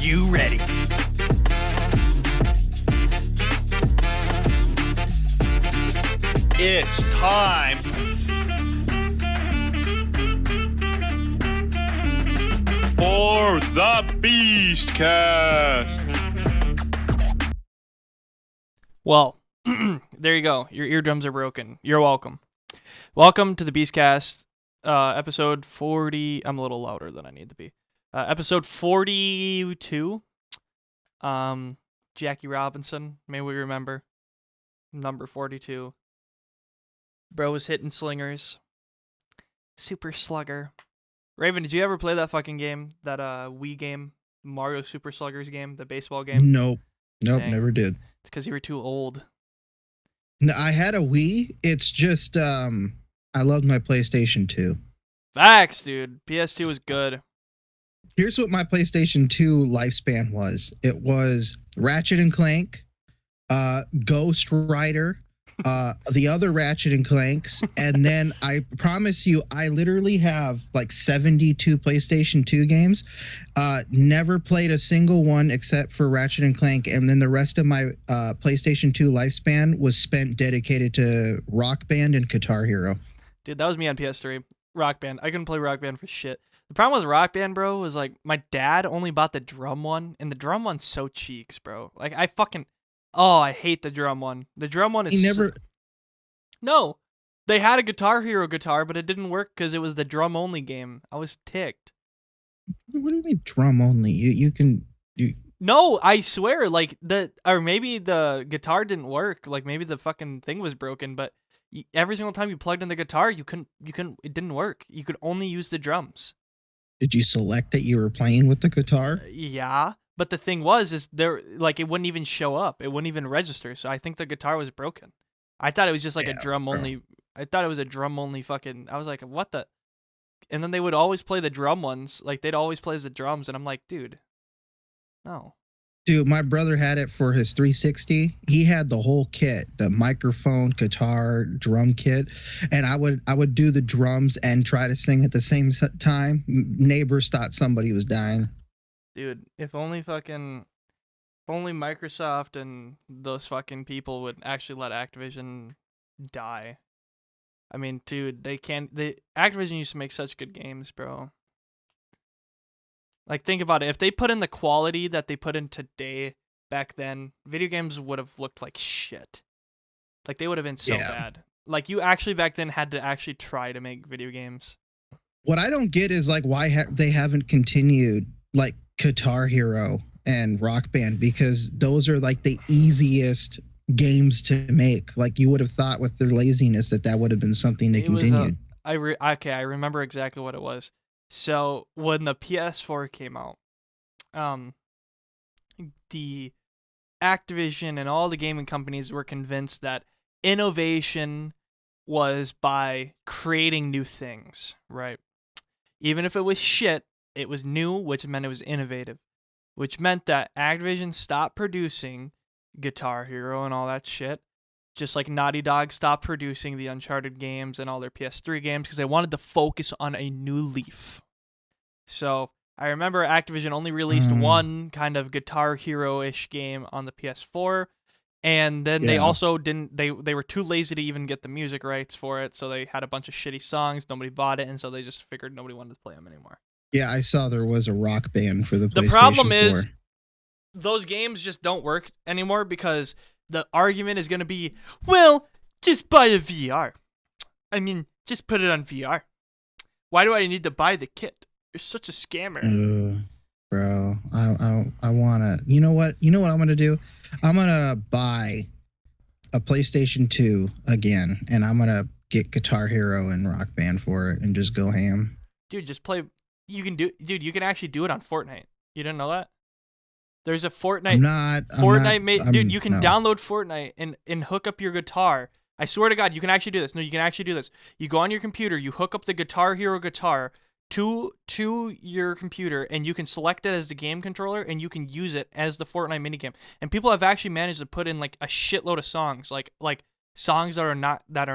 you ready? It's time for the Beastcast. Well, there you go. Your eardrums are broken. You're welcome. Welcome to the Beastcast, episode 40. I'm a little louder than I need to be. Episode 42. Jackie Robinson, may we remember. Number 42. Bro was hitting slingers. Super Slugger. Raven, did you ever play that fucking game? That Wii game? Mario Super Sluggers game? The baseball game? Nope, Dang. never did. It's because you were too old. No, I had a Wii. It's just, I loved my PlayStation 2. Facts, dude. PS2 was good. Here's what my PlayStation 2 lifespan was. It was Ratchet and Clank, Ghost Rider, the other Ratchet and Clanks, and then I promise you, I literally have like 72 PlayStation 2 games. Never played a single one except for Ratchet and Clank, and then the rest of my PlayStation 2 lifespan was spent dedicated to Rock Band and Guitar Hero. Dude, that was me on PS3. Rock Band. I couldn't play Rock Band for shit. The problem with Rock Band, bro, was like my dad only bought the drum one, and the drum one's so cheeks, bro. Like I hate the drum one. The drum one is He never. No. They had a Guitar Hero guitar, but it didn't work because it was the drum only game. I was ticked. What do you mean drum only? You can. No, I swear, like or maybe the guitar didn't work. Like maybe the fucking thing was broken, but every single time you plugged in the guitar, you couldn't. It didn't work. You could only use the drums. Did you select that you were playing with the guitar? Yeah, but the thing was, there like it wouldn't even show up. It wouldn't even register. So I think the guitar was broken. I thought it was just like a drum only. I thought it was a drum only fucking. I was like, what the? And then they would always play the drum ones. Like they'd always play the drums, and I'm like, dude, no. Dude, my brother had it for his 360. He had the whole kit, the microphone, guitar, drum kit, and I would do the drums and try to sing at the same time. Neighbors thought somebody was dying. Dude, if only Microsoft and those fucking people would actually let Activision die. I mean, dude, Activision used to make such good games, bro. Like, think about it. If they put in the quality that they put in today, back then, video games would have looked like shit. Like, they would have been so bad. Like, you actually back then had to actually try to make video games. What I don't get is, like, why they haven't continued, like, Guitar Hero and Rock Band, because those are, like, the easiest games to make. Like, you would have thought with their laziness that would have been something they continued. I remember exactly what it was. So when the PS4 came out, the Activision and all the gaming companies were convinced that innovation was by creating new things, right? Even if it was shit, it was new, which meant it was innovative, which meant that Activision stopped producing Guitar Hero and all that shit. Just like Naughty Dog stopped producing the Uncharted games and all their PS3 games because they wanted to focus on a new leaf. So I remember Activision only released one kind of Guitar Hero-ish game on the PS4, and then they also didn't. They were too lazy to even get the music rights for it, so they had a bunch of shitty songs. Nobody bought it, and so they just figured nobody wanted to play them anymore. Yeah, I saw there was a Rock Band for the PlayStation 4. The problem is those games just don't work anymore because the argument is going to be, well, just buy a VR. I mean, just put it on VR. Why do I need to buy the kit? You're such a scammer. Bro, I want to... You know what I'm going to do? I'm going to buy a PlayStation 2 again, and I'm going to get Guitar Hero and Rock Band for it and just go ham. Dude, just play... You can actually do it on Fortnite. You didn't know that? There's a Fortnite. Dude, you can download Fortnite and hook up your guitar. I swear to God, you can actually do this. No, you can actually do this. You go on your computer, you hook up the Guitar Hero guitar to your computer, and you can select it as the game controller, and you can use it as the Fortnite minigame. And people have actually managed to put in like a shitload of songs, like songs that are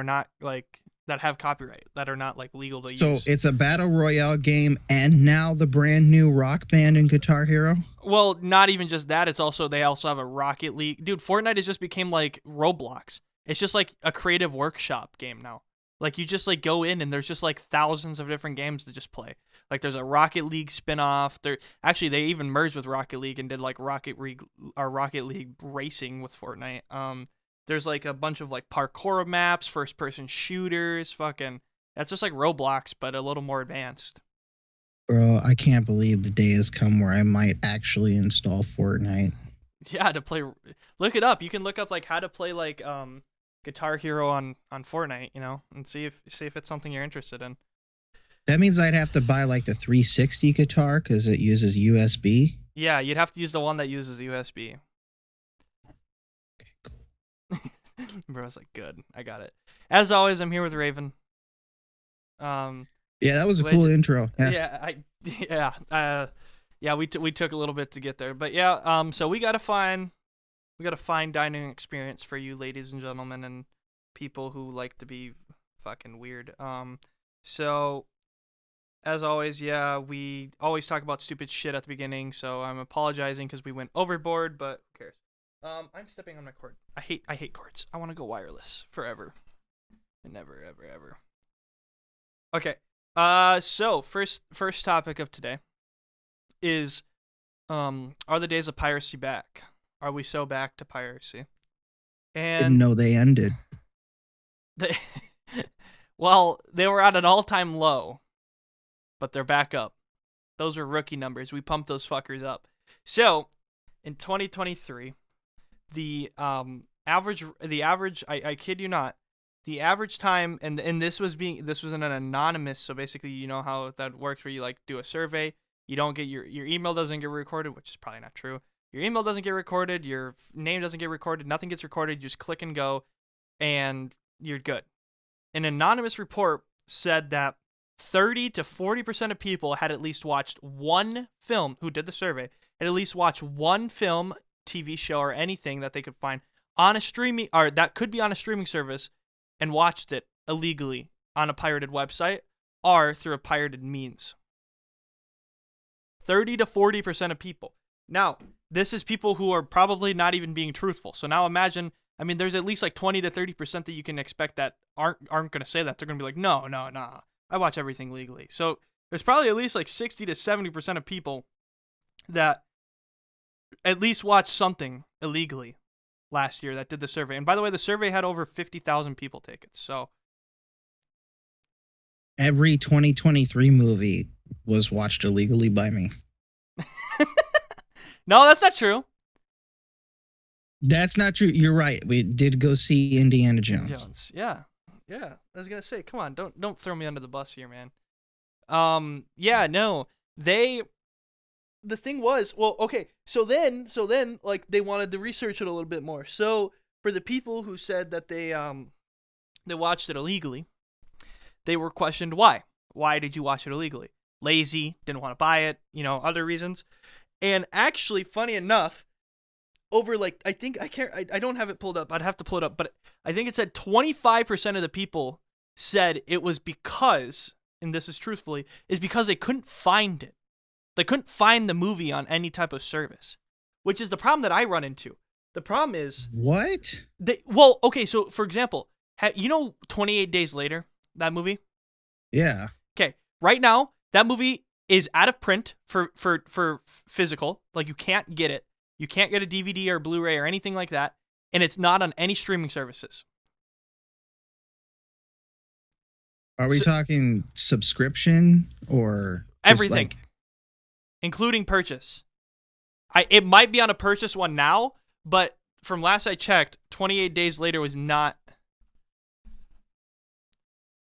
not like that have copyright that are not like legal to So use. it's a battle royale game, and now the brand new Rock Band and Guitar Hero. Well, not even just that. It's also they also have a Rocket League. Dude, Fortnite has just became like Roblox. It's just like a creative workshop game now. Like you just like go in and there's just like thousands of different games to just play. Like there's a Rocket League spin-off. They even merged with Rocket League and did like Rocket League racing with Fortnite. There's like a bunch of like parkour maps, first-person shooters, fucking. That's just like Roblox, but a little more advanced. Bro, I can't believe the day has come where I might actually install Fortnite. Yeah, to play. Look it up. You can look up like how to play like Guitar Hero on Fortnite, you know, and see if it's something you're interested in. That means I'd have to buy like the 360 guitar because it uses USB. Yeah, you'd have to use the one that uses USB. Okay, cool. Bro's like, good, I got it. As always, I'm here with Raven. Yeah, that was a cool intro. Yeah, we took a little bit to get there, but yeah, so we got a fine dining experience for you, ladies and gentlemen, and people who like to be fucking weird. So as always, yeah, we always talk about stupid shit at the beginning, so I'm apologizing because we went overboard, but who cares? I'm stepping on my cord. I hate cords. I want to go wireless forever, and never, ever, ever. Okay. So first topic of today is, are the days of piracy back? Are we so back to piracy? And Didn't know they ended. Well, they were at an all-time low, but they're back up. Those are rookie numbers. We pumped those fuckers up. So, in 2023, the average, I kid you not, the average time, and this was an anonymous, so basically you know how that works where you like do a survey, you don't get your email doesn't get recorded, which is probably not true. Your email doesn't get recorded, your name doesn't get recorded, nothing gets recorded, you just click and go, and you're good. An anonymous report said that 30 to 40% of people had at least watched one film, who did the survey, had at least watched one film, TV show, or anything that they could find on a streaming, or that could be on a streaming service, and watched it illegally on a pirated website or through a pirated means. 30 to 40% of people. Now, this is people who are probably not even being truthful. So now imagine, I mean, there's at least like 20 to 30% that you can expect that aren't going to say that. They're going to be like, no, I watch everything legally. So there's probably at least like 60 to 70% of people that at least watched something illegally last year that did the survey. And by the way, the survey had over 50,000 people take it. So every 2023 movie was watched illegally by me. No, that's not true. That's not true. You're right. We did go see Indiana Jones. Yeah. I was gonna say, come on, don't throw me under the bus here, man. Yeah, no. The thing was, well, okay, so then, like, they wanted to research it a little bit more. So for the people who said that they watched it illegally, they were questioned why. Why did you watch it illegally? Lazy, didn't want to buy it, other reasons. And actually, funny enough, over like, I think, I don't have it pulled up. I'd have to pull it up, but I think it said 25% of the people said it was because, and this is truthfully, is because they couldn't find it. They couldn't find the movie on any type of service, which is the problem that I run into. The problem is... What? Well, okay, so for example, 28 Days Later, that movie? Yeah. Okay, right now, that movie is out of print for physical. Like, you can't get it. You can't get a DVD or Blu-ray or anything like that, and it's not on any streaming services. Are we talking subscription or everything, including purchase? It might be on a purchase one now, but from last I checked, 28 Days Later was not.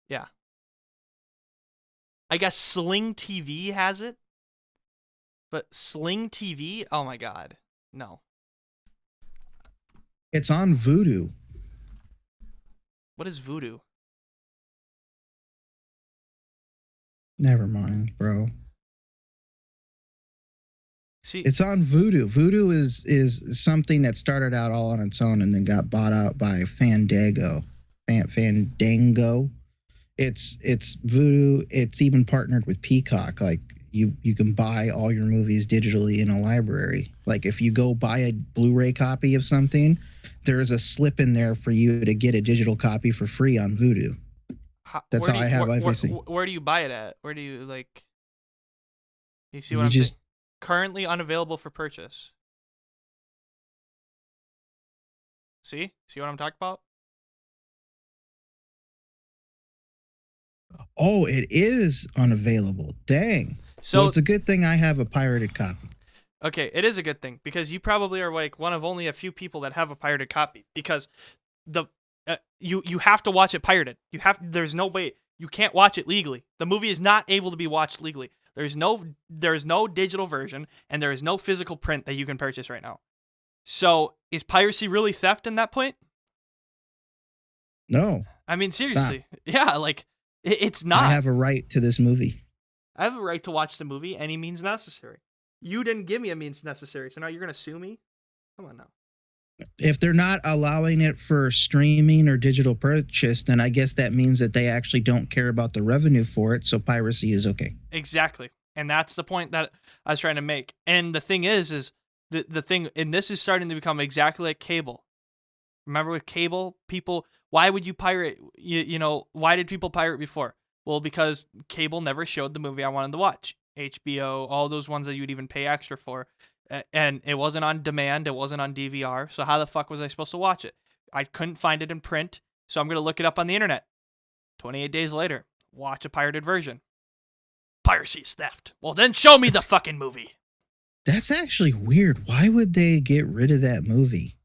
Yeah. I guess Sling TV has it, but Sling TV, oh my god, no. It's on Vudu. What is Vudu? Never mind, bro. See, it's on Vudu. Vudu is something that started out all on its own and then got bought out by Fandango. Fandango. It's Voodoo. It's even partnered with Peacock. Like you can buy all your movies digitally in a library. Like if you go buy a Blu-ray copy of something, there is a slip in there for you to get a digital copy for free on Voodoo. That's how I have everything. Where do you buy it at? Where do you like? You see what You I'm just saying? Currently unavailable for purchase. See what I'm talking about? Oh, it is unavailable. Dang. So well, it's a good thing I have a pirated copy. Okay, it is a good thing because you probably are like one of only a few people that have a pirated copy because the you have to watch it pirated. There's no way you can't watch it legally. The movie is not able to be watched legally. There's no digital version and there is no physical print that you can purchase right now. So, is piracy really theft in that point? No. I mean, seriously. Yeah, like it's not. I have a right to this movie. I have a right to watch the movie any means necessary. You didn't give me a means necessary, so now you're going to sue me? Come on now. If they're not allowing it for streaming or digital purchase, then I guess that means that they actually don't care about the revenue for it, so piracy is okay. Exactly. And that's the point that I was trying to make. And the thing is the thing, and this is starting to become exactly like cable. Remember with cable, people, why would you pirate? You know, why did people pirate before? Well, because cable never showed the movie I wanted to watch. HBO, all those ones that you'd even pay extra for. And it wasn't on demand. It wasn't on DVR. So how the fuck was I supposed to watch it? I couldn't find it in print. So I'm going to look it up on the internet. 28 days later, watch a pirated version. Piracy is theft. Well, then show me the fucking movie. That's actually weird. Why would they get rid of that movie?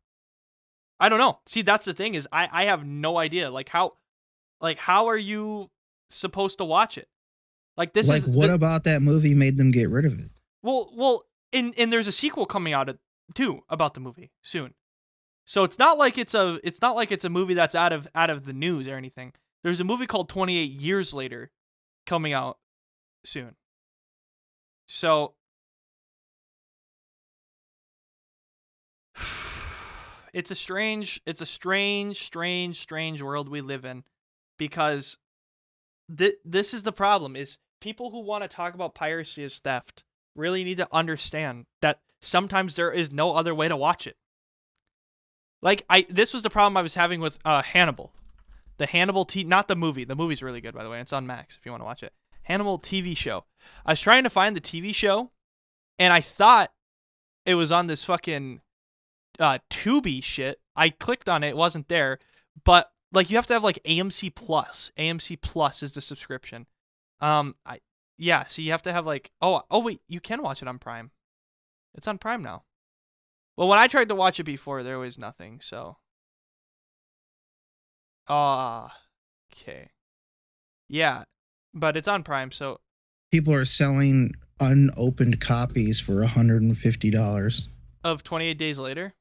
I don't know. See, that's the thing is I have no idea. Like how are you supposed to watch it? Like this is what about that movie made them get rid of it? Well, and there's a sequel coming out too about the movie soon. So it's not like it's a movie that's out of the news or anything. There's a movie called 28 Years Later coming out soon. So it's a strange world we live in because this is the problem is people who want to talk about piracy as theft really need to understand that sometimes there is no other way to watch it. Like this was the problem I was having with Hannibal. The Hannibal not the movie. The movie's really good, by the way. It's on Max if you want to watch it. Hannibal TV show. I was trying to find the TV show and I thought it was on this fucking Tubi shit. I clicked on it, it wasn't there, but like you have to have like AMC Plus. AMC Plus is the subscription. So you have to have like oh wait, you can watch it on Prime. It's on Prime now. Well, when I tried to watch it before, there was nothing, so okay. Yeah, but it's on Prime, so people are selling unopened copies for $150 of 28 Days Later.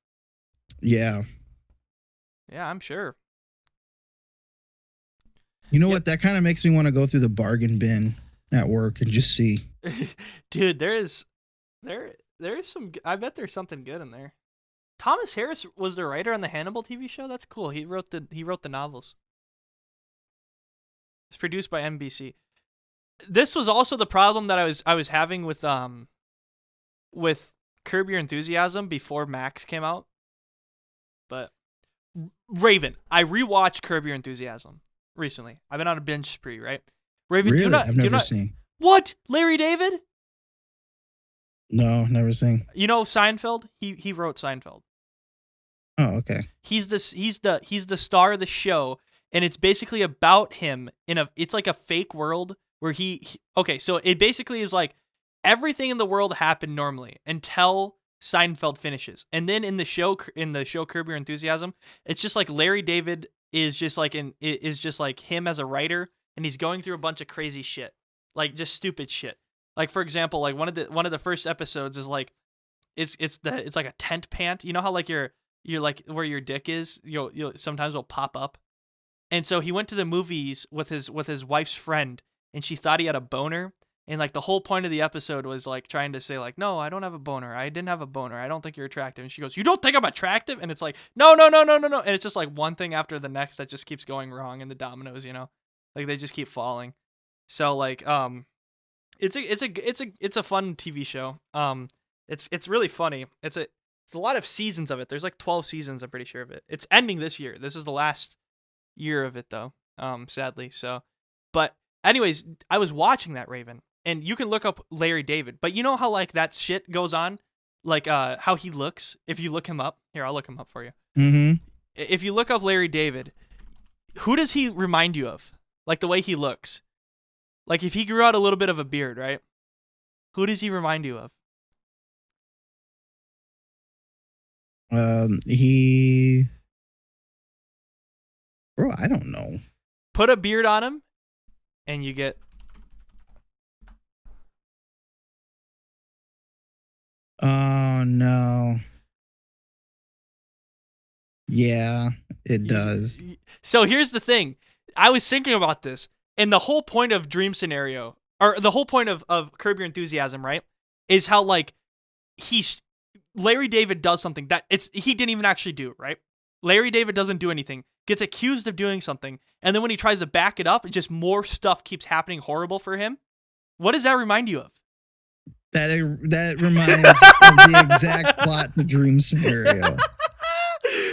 Yeah. Yeah, I'm sure. You know what? That kind of makes me want to go through the bargain bin at work and just see. Dude, there is some. I bet there's something good in there. Thomas Harris was the writer on the Hannibal TV show. That's cool. He wrote the novels. It's produced by NBC. This was also the problem that I was having with Curb Your Enthusiasm before Max came out. But Raven, I rewatched Curb Your Enthusiasm recently. I've been on a binge spree, right? Raven, really? I've never seen. What? Larry David? No, never seen. You know Seinfeld? He wrote Seinfeld. Oh, okay. He's the star of the show, and it's basically about him it's like a fake world where okay, so it basically is like everything in the world happened normally until Seinfeld finishes. And then in the show Curb Your Enthusiasm, it's just like Larry David is just like him as a writer, and he's going through a bunch of crazy shit. Like just stupid shit. Like for example, like one of the first episodes is like it's like a tent pant. You know how like you're like where your dick is, you'll sometimes will pop up. And so he went to the movies with his wife's friend, and she thought he had a boner. And like the whole point of the episode was like trying to say like, no, I don't have a boner. I didn't have a boner. I don't think you're attractive. And she goes, you don't think I'm attractive? And it's like, no. And it's just like one thing after the next that just keeps going wrong in the dominoes, you know? Like they just keep falling. So like it's a fun TV show. It's really funny. It's a lot of seasons of it. There's like 12 seasons, I'm pretty sure of it. It's ending this year. This is the last year of it though. Sadly. So but anyways, I was watching that, Raven, and you can look up Larry David. But you know how like that shit goes on? Like how he looks if you look him up. Here, I'll look him up for you. Mm-hmm. If you look up Larry David, who does he remind you of? Like the way he looks. Like if he grew out a little bit of a beard, right? Who does he remind you of? Bro, I don't know. Put a beard on him, and you get. Oh no. Yeah, it does. So here's the thing. I was thinking about this, and the whole point of Dream Scenario, or the whole point of Curb Your Enthusiasm, right, is how like Larry David does something that he didn't even actually do, right? Larry David doesn't do anything, gets accused of doing something, and then when he tries to back it up, just more stuff keeps happening horrible for him. What does that remind you of? That reminds of the exact plot to Dream Scenario.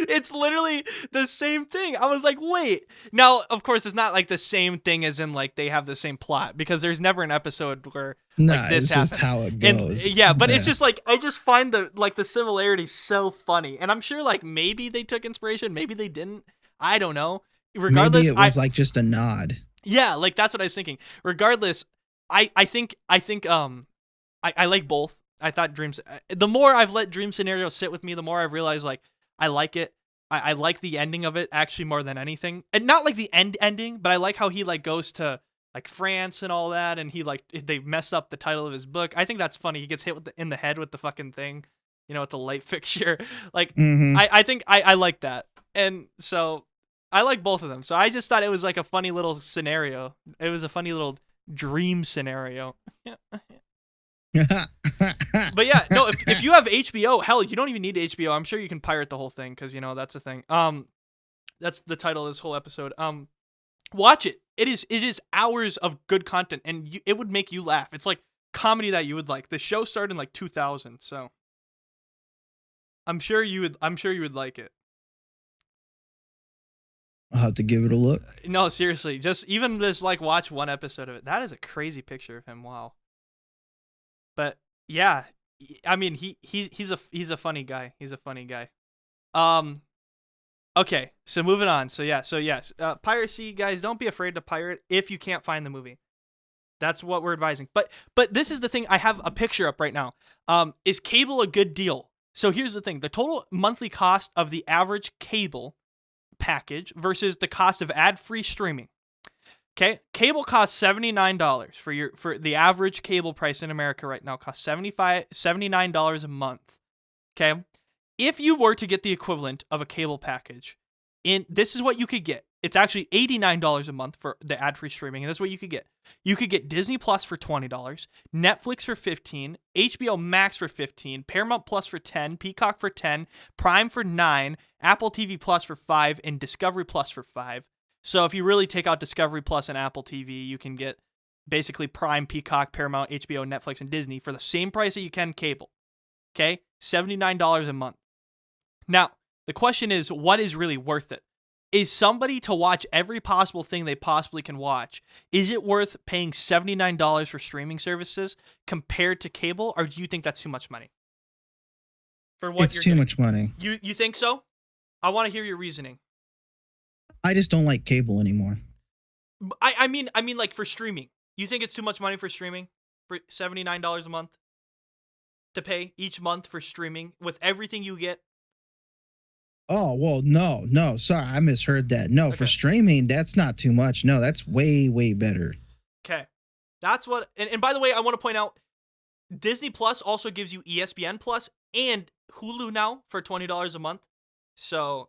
It's literally the same thing. I was like, wait. Now, of course, it's not like the same thing as in like they have the same plot, because there's never an episode where like this it's happens. just how it goes. And, but it's just like I just find the similarity so funny, and I'm sure like maybe they took inspiration, maybe they didn't. I don't know. Regardless, maybe it was like just a nod. Yeah, like that's what I was thinking. Regardless, I think I like both. I thought Dreams. The more I've let Dream Scenario sit with me, the more I've realized like I like it. I like the ending of it actually more than anything, and not like the ending, but I like how he like goes to like France and all that, and he like they messed up the title of his book. I think that's funny. He gets hit in the head with the fucking thing, with the light fixture. Like I think I like that, and so I like both of them. So I just thought it was like a funny little scenario. It was a funny little dream scenario. But yeah, no, if you have HBO, hell, you don't even need HBO. I'm sure you can pirate the whole thing, because that's the thing. That's the title of this whole episode. Watch it. It is hours of good content, and it would make you laugh. It's like comedy that you would like. The show started in like 2000, so I'm sure you would like it. I'll have to give it a look. No, seriously, just like watch one episode of it. That is a crazy picture of him. Wow. But yeah, I mean he's a funny guy. He's a funny guy. Okay, so moving on. So yes, piracy, guys, don't be afraid to pirate if you can't find the movie. That's what we're advising. But this is the thing. I have a picture up right now. Is cable a good deal? So here's the thing: the total monthly cost of the average cable package versus the cost of ad-free streaming. Okay, cable costs $79 for the average cable price in America right now. Costs $79 a month. Okay, if you were to get the equivalent of a cable package, this is what you could get. It's actually $89 a month for the ad-free streaming, and this is what you could get. You could get Disney Plus for $20, Netflix for $15, HBO Max for $15, Paramount Plus for $10, Peacock for $10, Prime for $9, Apple TV Plus for $5, and Discovery Plus for $5. So if you really take out Discovery Plus and Apple TV, you can get basically Prime, Peacock, Paramount, HBO, Netflix, and Disney for the same price that you can cable. Okay? $79 a month. Now, the question is, what is really worth it? Is somebody to watch every possible thing they possibly can watch, is it worth paying $79 for streaming services compared to cable, or do you think that's too much money? For what it's too much money. You think so? I want to hear your reasoning. I just don't like cable anymore. I mean like for streaming. You think it's too much money for streaming? For $79 a month to pay each month for streaming with everything you get? Oh, well, no. Sorry, I misheard that. No, Okay. For streaming, that's not too much. No, that's way, way better. Okay. That's what, and by the way, I want to point out, Disney Plus also gives you ESPN Plus and Hulu now for $20 a month. So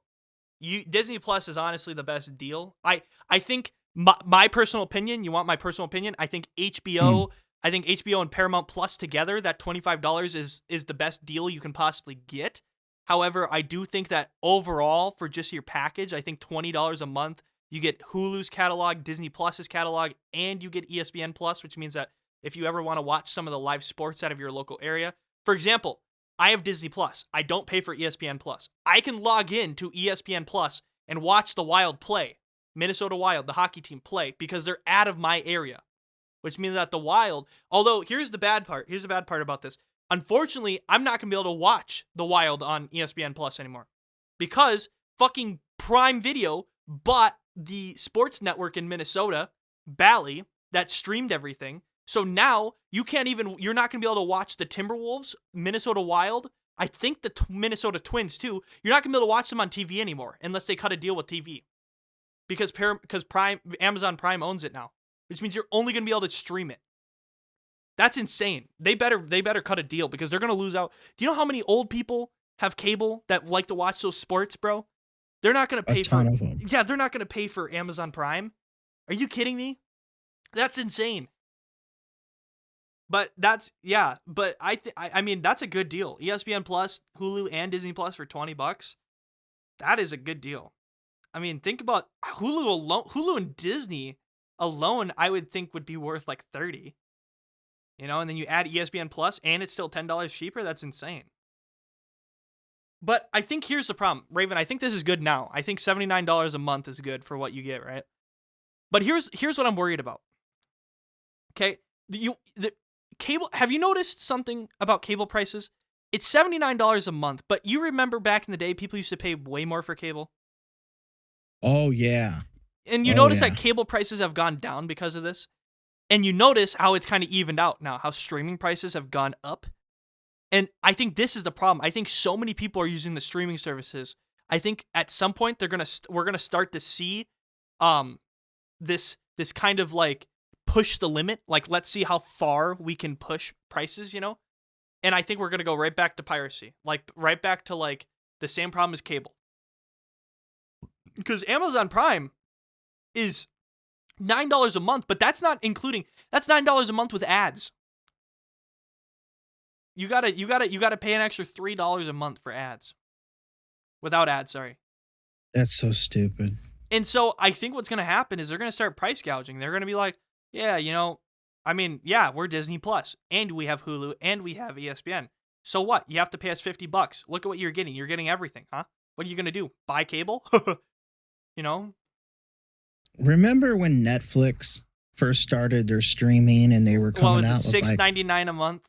Disney Plus is honestly the best deal. I think my personal opinion, you want my personal opinion? I think HBO and Paramount Plus together, that $25 is the best deal you can possibly get. However, I do think that overall for just your package, I think $20 a month You get Hulu's catalog, Disney Plus's catalog, and you get ESPN Plus, which means that if you ever want to watch some of the live sports out of your local area, for example, I have Disney Plus. I don't pay for ESPN Plus. I can log in to ESPN Plus and watch the Wild play, Minnesota Wild, the hockey team play, because they're out of my area, which means that the Wild, although here's the bad part. Here's the bad part about this. Unfortunately, I'm not going to be able to watch the Wild on ESPN Plus anymore because fucking Prime Video bought the sports network in Minnesota, Bally, that streamed everything. So now you're not going to be able to watch the Timberwolves, Minnesota Wild, I think the Minnesota Twins too. You're not going to be able to watch them on TV anymore unless they cut a deal with TV. Because Amazon Prime owns it now, which means you're only going to be able to stream it. That's insane. They better cut a deal because they're going to lose out. Do you know how many old people have cable that like to watch those sports, bro? They're not going to pay a ton of them. Yeah, they're not going to pay for Amazon Prime. Are you kidding me? That's insane. But I mean that's a good deal. ESPN Plus, Hulu, and Disney Plus for $20. That is a good deal. I mean, think about Hulu alone. Hulu and Disney alone, I would think would be worth like $30. You know, and then you add ESPN Plus, and it's still $10 cheaper. That's insane. But I think here's the problem, Raven. I think this is good now. I think $79 a month is good for what you get, right? But here's what I'm worried about. Okay, the cable. Have you noticed something about cable prices? It's $79 a month, but you remember back in the day, people used to pay way more for cable. Oh yeah. And you notice that cable prices have gone down because of this. And you notice how it's kind of evened out now, how streaming prices have gone up. And I think this is the problem. I think so many people are using the streaming services. I think at some point we're gonna start to see this kind of like push the limit. Like, let's see how far we can push prices, you know? And I think we're gonna go right back to piracy. Like right back to like the same problem as cable. Because Amazon Prime is $9 a month, but that's $9 a month with ads. You gotta pay an extra $3 a month for ads. Without ads, sorry. That's so stupid. And so I think what's gonna happen is they're gonna start price gouging. They're gonna be like, yeah, you know, I mean, yeah, we're Disney Plus, and we have Hulu, and we have ESPN. So what? You have to pay us $50. Look at what you're getting. You're getting everything, huh? What are you gonna do? Buy cable? You know? Remember when Netflix first started their streaming and they were coming out with $6.99 a month?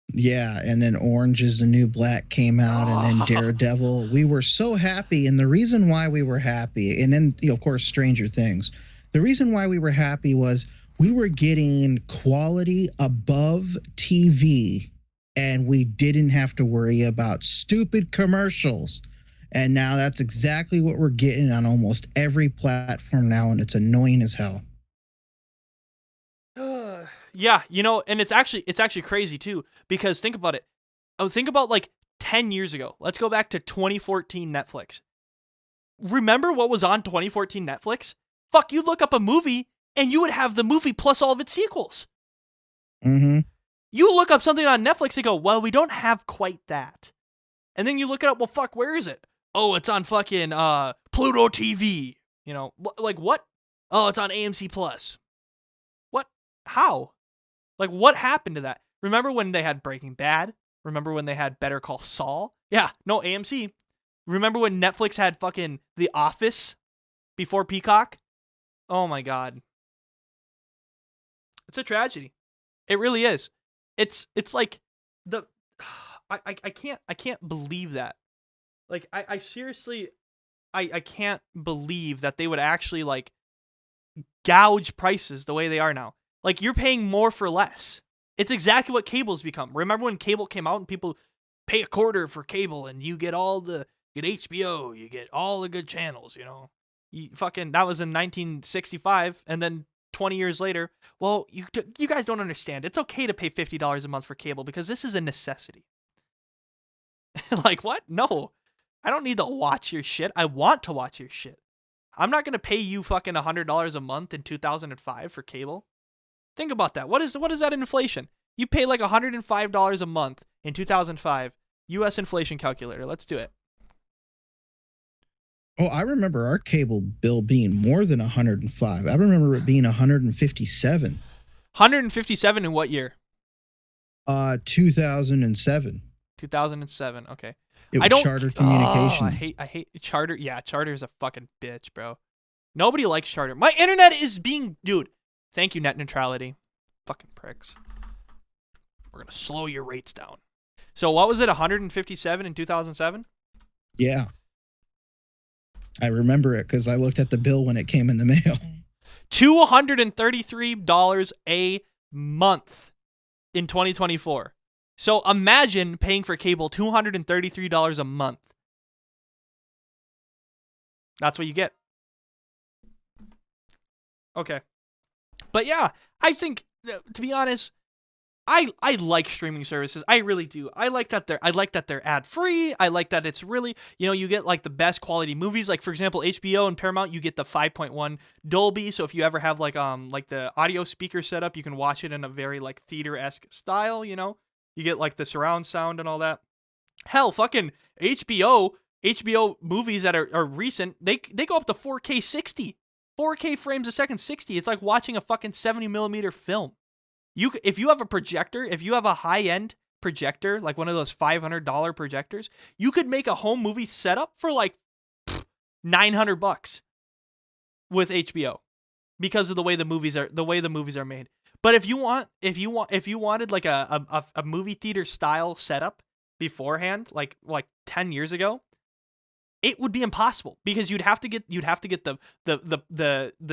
Yeah, and then Orange is the New Black came out, and then Daredevil. We were so happy, and the reason why we were happy, and then of course Stranger Things. The reason why we were happy was we were getting quality above TV, and we didn't have to worry about stupid commercials. And now that's exactly what we're getting on almost every platform now, and it's annoying as hell. Yeah, you know, and it's actually crazy too, because think about it. Oh, think about like 10 years ago. Let's go back to 2014 Netflix. Remember what was on 2014 Netflix? Fuck, you look up a movie and you would have the movie plus all of its sequels. Mm-hmm. You look up something on Netflix and go, well, we don't have quite that. And then you look it up, well, fuck, where is it? Oh, it's on fucking Pluto TV. You know, like what? Oh, it's on AMC Plus. What? How? Like, what happened to that? Remember when they had Breaking Bad? Remember when they had Better Call Saul? Yeah, no, AMC. Remember when Netflix had fucking The Office before Peacock? Oh my God. It's a tragedy. It really is. It's like I can't believe that. Like I seriously I can't believe that they would actually like gouge prices the way they are now. Like, you're paying more for less. It's exactly what cable's become. Remember when cable came out and people pay a quarter for cable and you get you get HBO, you get all the good channels, you know? That was in 1965, and then 20 years later, well, you guys don't understand. It's okay to pay $50 a month for cable because this is a necessity. Like, what? No. I don't need to watch your shit. I want to watch your shit. I'm not going to pay you fucking $100 a month in 2005 for cable. Think about that. What is that in inflation? You pay like $105 a month in 2005. U.S. inflation calculator. Let's do it. Oh, I remember our cable bill being more than 105. I remember it being 157. 157 in what year? 2007. 2007. Okay. It I was don't. Charter Oh, Communications. I hate Charter. Yeah, Charter is a fucking bitch, bro. Nobody likes Charter. My internet is being, dude. Thank you, net neutrality. Fucking pricks. We're gonna slow your rates down. So what was it? 157 in 2007. Yeah. I remember it because I looked at the bill when it came in the mail. $233 a month in 2024. So imagine paying for cable $233 a month. That's what you get. Okay. But yeah, I think, to be honest, I like streaming services. I really do. I like that they're ad free. I like that it's really, you get like the best quality movies. Like for example, HBO and Paramount, you get the 5.1 Dolby. So if you ever have like the audio speaker setup, you can watch it in a very like theater-esque style. You get like the surround sound and all that. Hell, fucking HBO movies that are recent, they go up to 4K 60, 4K frames a second 60. It's like watching a fucking 70 millimeter film. If you have a projector, if you have a high-end projector, like one of those $500 projectors, you could make a home movie setup for like $900 with HBO because of the way the movies are made. But if you wanted like a movie theater style setup beforehand, like 10 years ago, it would be impossible because you'd have to get the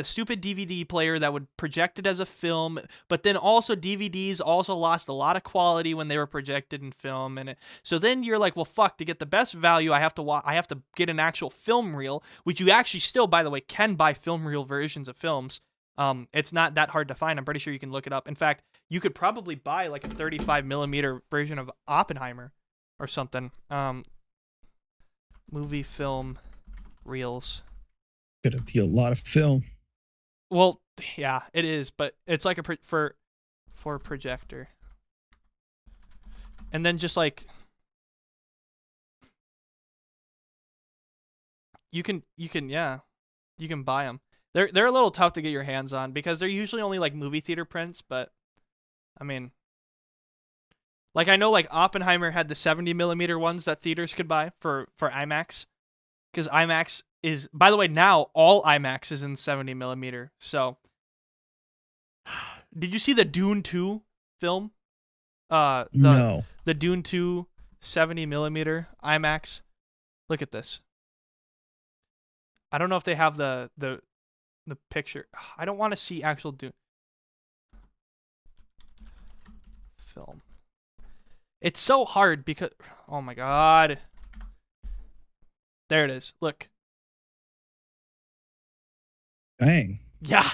stupid DVD player that would project it as a film, but then also DVDs also lost a lot of quality when they were projected in film, so then you're like, well, fuck, to get the best value, I have to get an actual film reel, which you actually still, by the way, can buy film reel versions of films. It's not that hard to find. I'm pretty sure you can look it up. In fact, you could probably buy like a 35 millimeter version of Oppenheimer or something. Movie film reels. Gonna be a lot of film. Well, yeah, it is, but it's like for a projector. And then just like you can buy them. They're a little tough to get your hands on because they're usually only like movie theater prints, but I mean, like I know like Oppenheimer had the 70 millimeter ones that theaters could buy for IMAX, because IMAX is, by the way, now all IMAX is in 70 millimeter. So, did you see the Dune 2 film? No. The Dune 2 70 millimeter IMAX. Look at this. I don't know if they have the picture. I don't want to see actual Dune film. It's so hard because, oh my god. There it is. Look. Dang. Yeah.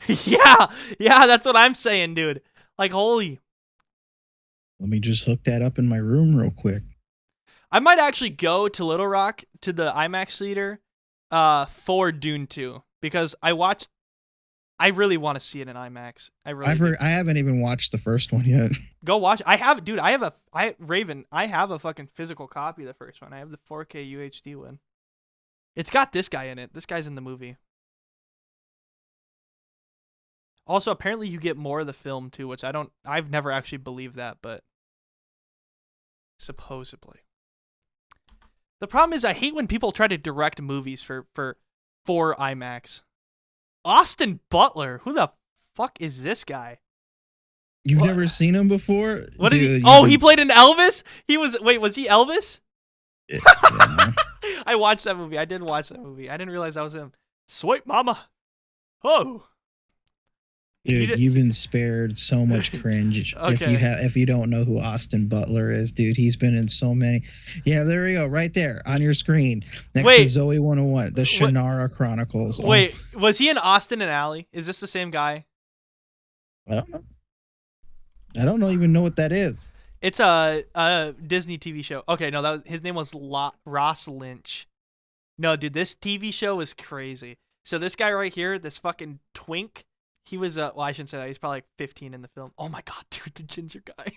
Yeah, that's what I'm saying, dude. Like, holy. Let me just hook that up in my room real quick. I might actually go to Little Rock to the IMAX theater for Dune 2 because I really want to see it in IMAX. I haven't even watched the first one yet. Go watch. I have a fucking physical copy of the first one. I have the 4K UHD one. It's got this guy in it. This guy's in the movie. Also, apparently you get more of the film too, which I've never actually believed that, but supposedly. The problem is I hate when people try to direct movies for IMAX. Austin Butler, who the fuck is this guy? You've never seen him before? What did he? Oh, he played in Elvis? Was he Elvis? Yeah. I watched that movie. I did watch that movie. I didn't realize that was him. Sweet mama. Oh. Dude, you've been spared so much cringe. Okay. If you don't know who Austin Butler is, dude, he's been in so many. Yeah, there we go, right there on your screen next to Zoe 101, the Shannara Chronicles. Wait, was he in Austin and Alley? Is this the same guy? I don't know. I don't even know what that is. It's a Disney TV show. Okay, no, his name was Ross Lynch. No, dude, this TV show is crazy. So this guy right here, this fucking twink. He was, well, I shouldn't say that. He's probably like 15 in the film. Oh my god, dude, the ginger guy.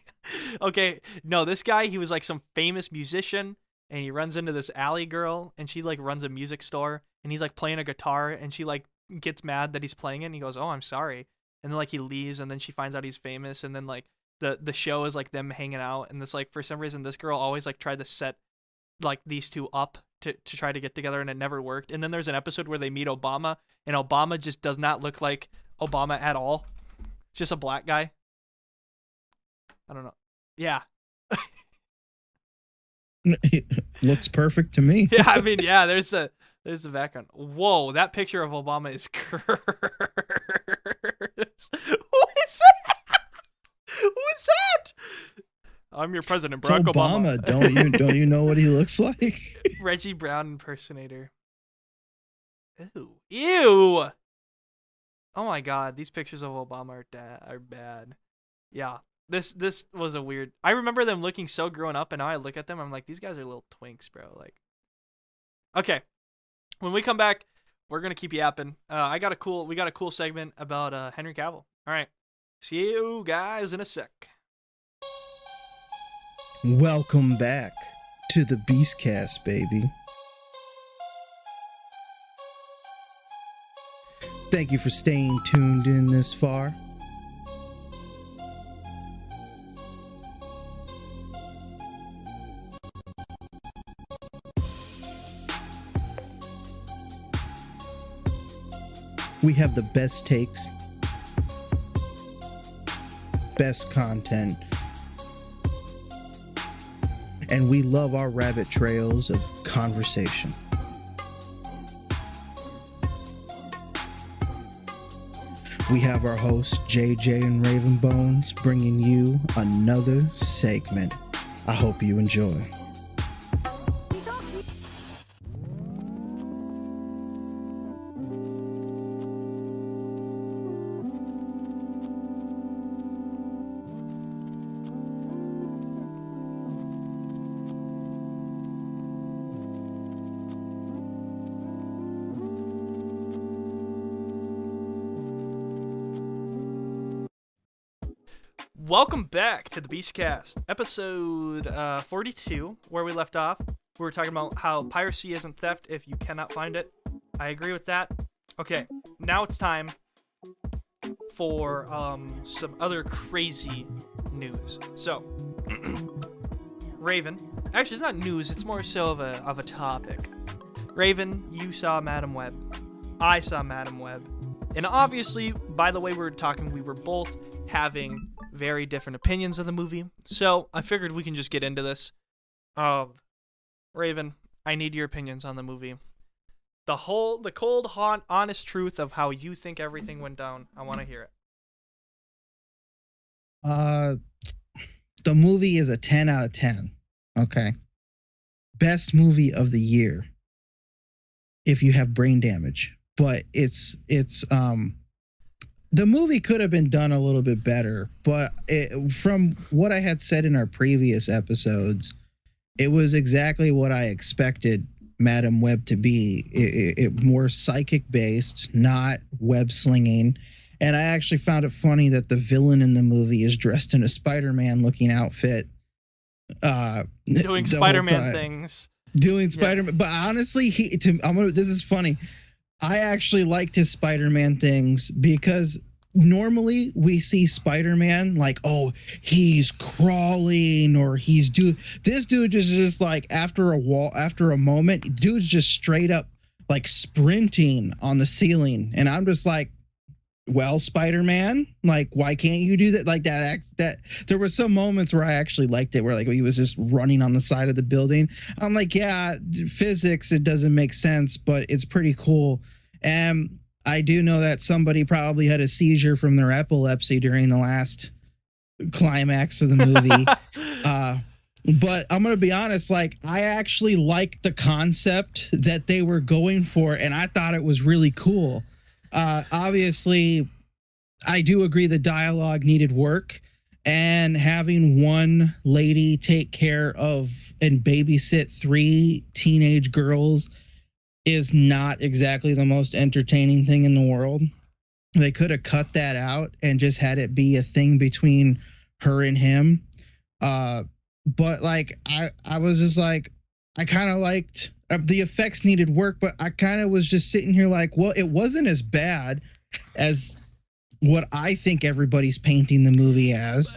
Okay, no, this guy, he was like some famous musician, and he runs into this alley girl, and she like runs a music store, and he's like playing a guitar, and she like gets mad that he's playing it, and he goes, "Oh, I'm sorry," and then like he leaves, and then she finds out he's famous, and then like the show is like them hanging out, and this like for some reason this girl always like tried to set like these two up to try to get together, and it never worked. And then there's an episode where they meet Obama, and Obama just does not look like Obama at all. It's just a black guy. I don't know. Yeah. Looks perfect to me. Yeah, I mean, yeah, there's the background. Whoa, that picture of Obama is cursed. Who is that? Who is that? I'm your president, Barack Obama. Don't you know what he looks like? Reggie Brown impersonator. Ew. Oh my God, these pictures of Obama are bad. Yeah, this was a weird. I remember them looking so grown up, and now I look at them, I'm like, these guys are little twinks, bro. Like, okay, when we come back, we're gonna keep yapping. We got a cool segment about Henry Cavill. All right, see you guys in a sec. Welcome back to the Beastcast, baby. Thank you for staying tuned in this far. We have the best takes, best content, and we love our rabbit trails of conversation. We have our hosts, JJ and Raven Bones, bringing you another segment. I hope you enjoy. Welcome back to the Beastcast, episode 42, where we left off. We were talking about how piracy isn't theft if you cannot find it. I agree with that. Okay, now it's time for some other crazy news. So, Raven, actually it's not news, it's more so of a topic. Raven, you saw Madam Web. I saw Madam Web. And obviously, by the way we were talking, we were both having very different opinions of the movie. So I figured we can just get into this. Raven, I need your opinions on the movie. The cold, honest truth of how you think everything went down. I want to hear it. The movie is a 10 out of 10. Okay. Best movie of the year if you have brain damage. But it's the movie could have been done a little bit better, but from what I had said in our previous episodes, it was exactly what I expected Madam Web to be. It more psychic based, not web slinging. And I actually found it funny that the villain in the movie is dressed in a Spider-Man looking outfit. Doing Spider-Man things. Doing Spider-Man. But honestly, this is funny. I actually liked his Spider-Man things because normally we see Spider-Man like, oh, he's crawling or he's this dude is just like after a moment, dude's just straight up like sprinting on the ceiling. And I'm just like, well, Spider-Man, like, why can't you do that? Like that there were some moments where I actually liked it, where like he was just running on the side of the building. I'm like, yeah, physics, it doesn't make sense, but it's pretty cool. And I do know that somebody probably had a seizure from their epilepsy during the last climax of the movie. But I'm going to be honest, like, I actually liked the concept that they were going for, and I thought it was really cool. Obviously, I do agree the dialogue needed work, and having one lady take care of and babysit 3 teenage girls is not exactly the most entertaining thing in the world. They could have cut that out and just had it be a thing between her and him. But like, I was just like, I kind of liked the effects needed work, but I kind of was just sitting here like, well, it wasn't as bad as what I think everybody's painting the movie as,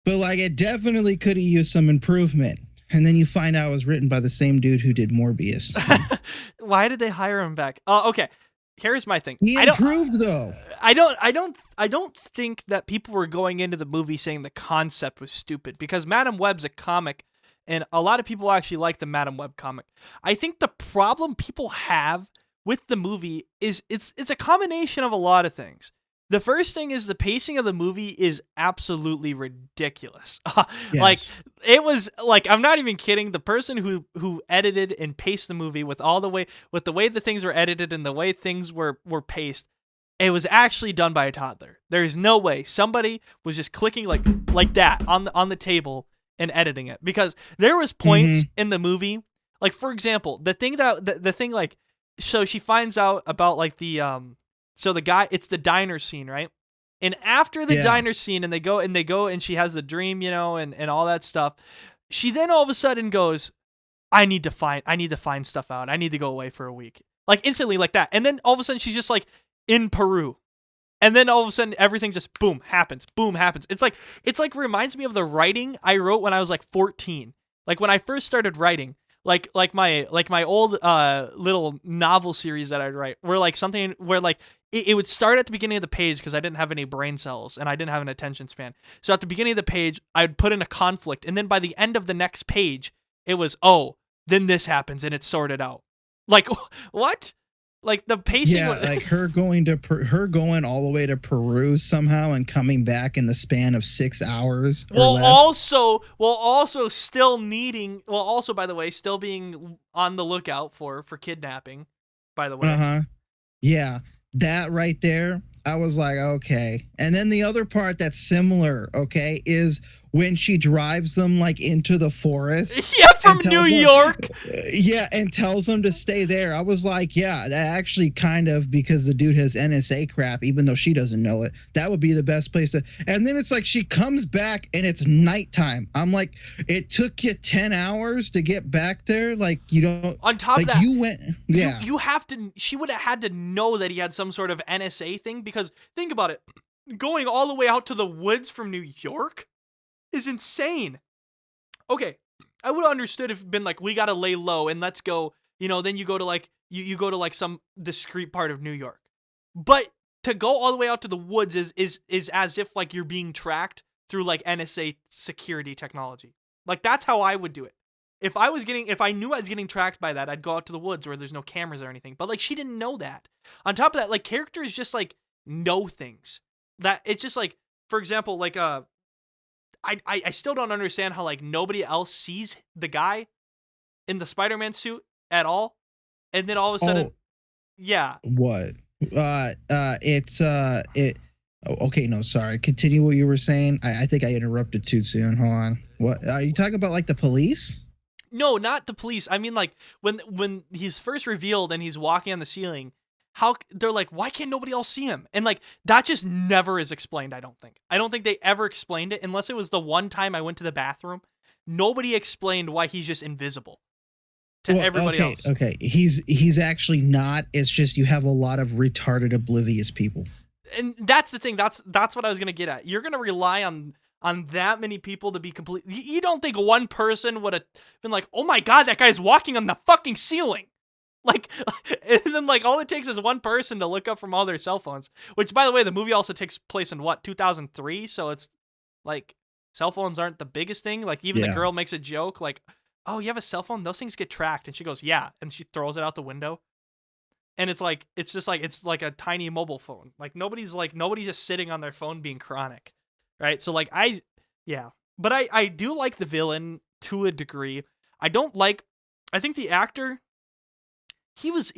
but like it definitely could have used some improvement. And then you find out it was written by the same dude who did Morbius. Why did they hire him back? Okay. Here's my thing. He improved though. I don't think that people were going into the movie saying the concept was stupid, because Madam Web's a comic and a lot of people actually like the Madam Web comic. I think the problem people have with the movie is it's a combination of a lot of things. The first thing is the pacing of the movie is absolutely ridiculous. Yes. Like, it was like, I'm not even kidding. The person who edited and paced the movie with the way the things were edited and the way things were paced, it was actually done by a toddler. There is no way somebody was just clicking like that on the table and editing it, because there was points in the movie, like, for example, the thing like, so she finds out about like so the guy, it's the diner scene, right? And after the diner scene, and they go and she has the dream, and all that stuff. She then all of a sudden goes, I need to find stuff out. I need to go away for a week. Like, instantly, like that. And then all of a sudden she's just like in Peru. And then all of a sudden everything just boom happens. It's like reminds me of the writing I wrote when I was like 14. Like when I first started writing. Like my old little novel series that I'd write, where like something where like it would start at the beginning of the page, because I didn't have any brain cells and I didn't have an attention span. So at the beginning of the page, I'd put in a conflict, and then by the end of the next page, it was, oh, then this happens and it's sorted out. Like, what? Like the pacing. Yeah, like her going all the way to Peru somehow and coming back in the span of 6 hours. Also by the way, still being on the lookout for kidnapping, by the way. Yeah, that right there, I was like, okay. And then the other part that's similar, okay, is when she drives them like into the forest. Yeah, from New York. Yeah, and tells them to stay there. I was like, yeah, that actually kind of, because the dude has NSA crap, even though she doesn't know it, that would be the best place to. And then it's like she comes back and it's nighttime. I'm like, it took you 10 hours to get back there. Like, you don't. On top like, of that, you went. Yeah, you have to. She would have had to know that he had some sort of NSA thing, because think about it, going all the way out to the woods from New York is insane. Okay, I would have understood if it'd been like, we gotta lay low and let's go, then you go to like you go to like some discreet part of New York. But to go all the way out to the woods is as if like you're being tracked through like NSA security technology. Like, that's how I would do it. If I knew I was getting tracked by that, I'd go out to the woods where there's no cameras or anything. But like, she didn't know that. On top of that, like, characters just like know things. That it's just like, for example, like I still don't understand how like nobody else sees the guy in the Spider-Man suit at all, and then all of a sudden, yeah. What? Okay, no, sorry. Continue what you were saying. I think I interrupted too soon. Hold on. What are you talking about? Like the police? No, not the police. I mean, like when he's first revealed and he's walking on the ceiling, how they're like, why can't nobody else see him? And like, that just never is explained. I don't think they ever explained it, unless it was the one time I went to the bathroom. Nobody explained why he's just invisible to everybody else. Okay, he's actually not. It's just you have a lot of retarded, oblivious people. And that's the thing. That's what I was gonna get at. You're gonna rely on that many people to be complete. You don't think one person would have been like, oh my god, that guy's walking on the fucking ceiling? Like, and then like all it takes is one person to look up from all their cell phones. Which, by the way, the movie also takes place in 2003, so it's like cell phones aren't the biggest thing. Like, even the girl makes a joke like, oh, you have a cell phone? Those things get tracked. And she goes, yeah, and she throws it out the window. And it's like, it's like a tiny mobile phone. Like, nobody's just sitting on their phone being chronic, right? So like, but I do like the villain to a degree. I think the actor, he was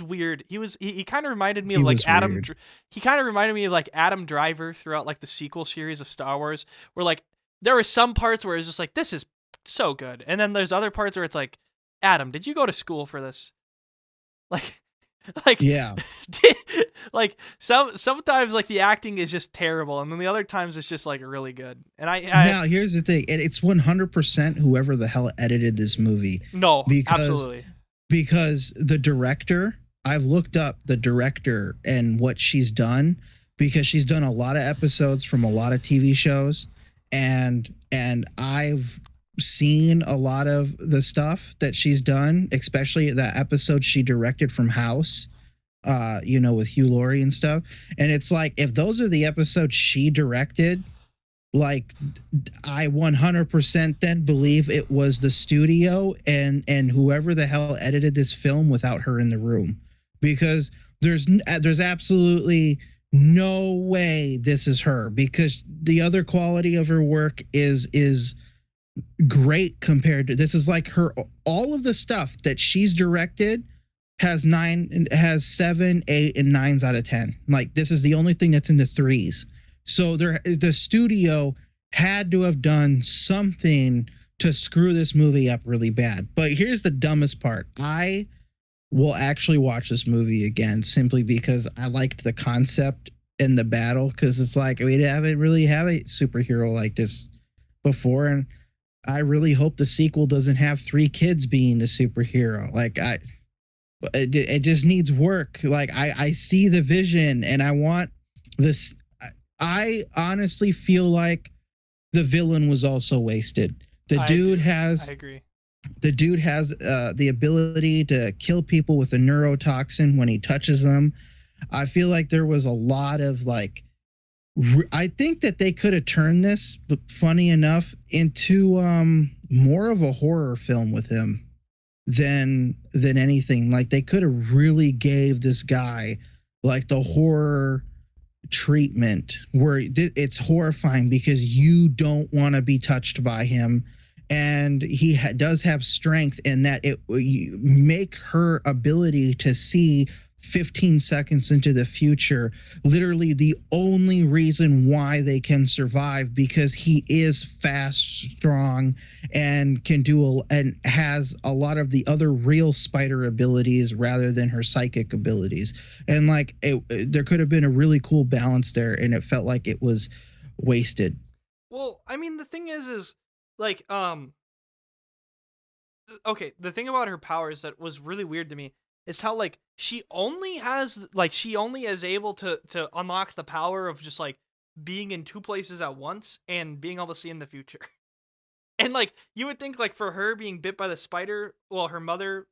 weird. He kind of reminded me of like Adam. He kind of reminded me of like Adam Driver throughout like the sequel series of Star Wars, where like there were some parts where it's just like, this is so good, and then there's other parts where it's like, Adam, did you go to school for this? Like, Like, Yeah. like sometimes like the acting is just terrible, and then the other times it's just like really good. And Now here's the thing, and it's 100% whoever the hell edited this movie, no, because absolutely. the director, I've looked up the director and what she's done, because she's done a lot of episodes from a lot of TV shows, and I've seen a lot of the stuff that she's done, especially that episode she directed from House, with Hugh Laurie and stuff. And it's like, if those are the episodes she directed, like, I 100% then believe it was the studio and whoever the hell edited this film without her in the room, because there's absolutely no way this is her, because the other quality of her work is great compared to this. Is like her, all of the stuff that she's directed has 7, 8, and 9s out of 10. Like, this is the only thing that's in the 3s. So the studio had to have done something to screw this movie up really bad. But here's the dumbest part. I will actually watch this movie again simply because I liked the concept and the battle, because it's like, we haven't really had a superhero like this before, and I really hope the sequel doesn't have 3 kids being the superhero. Like, it just needs work. Like, I see the vision and I want this. I honestly feel like the villain was also wasted. I agree. The dude has the ability to kill people with a neurotoxin when he touches them. I feel like there was a lot of like, I think that they could have turned this, but funny enough, into more of a horror film with him than anything. Like, they could have really gave this guy like the horror treatment where it's horrifying because you don't want to be touched by him, and he does have strength, and that you make her ability to see 15 seconds into the future literally the only reason why they can survive, because he is fast, strong, and and has a lot of the other real spider abilities rather than her psychic abilities. And like, there could have been a really cool balance there, and it felt like it was wasted. Well, I mean, the thing is like, okay, the thing about her powers that was really weird to me is how, like, she only is able to unlock the power of just like being in 2 places at once and being able to see in the future. And like, you would think like for her being bit by the spider, well, her mother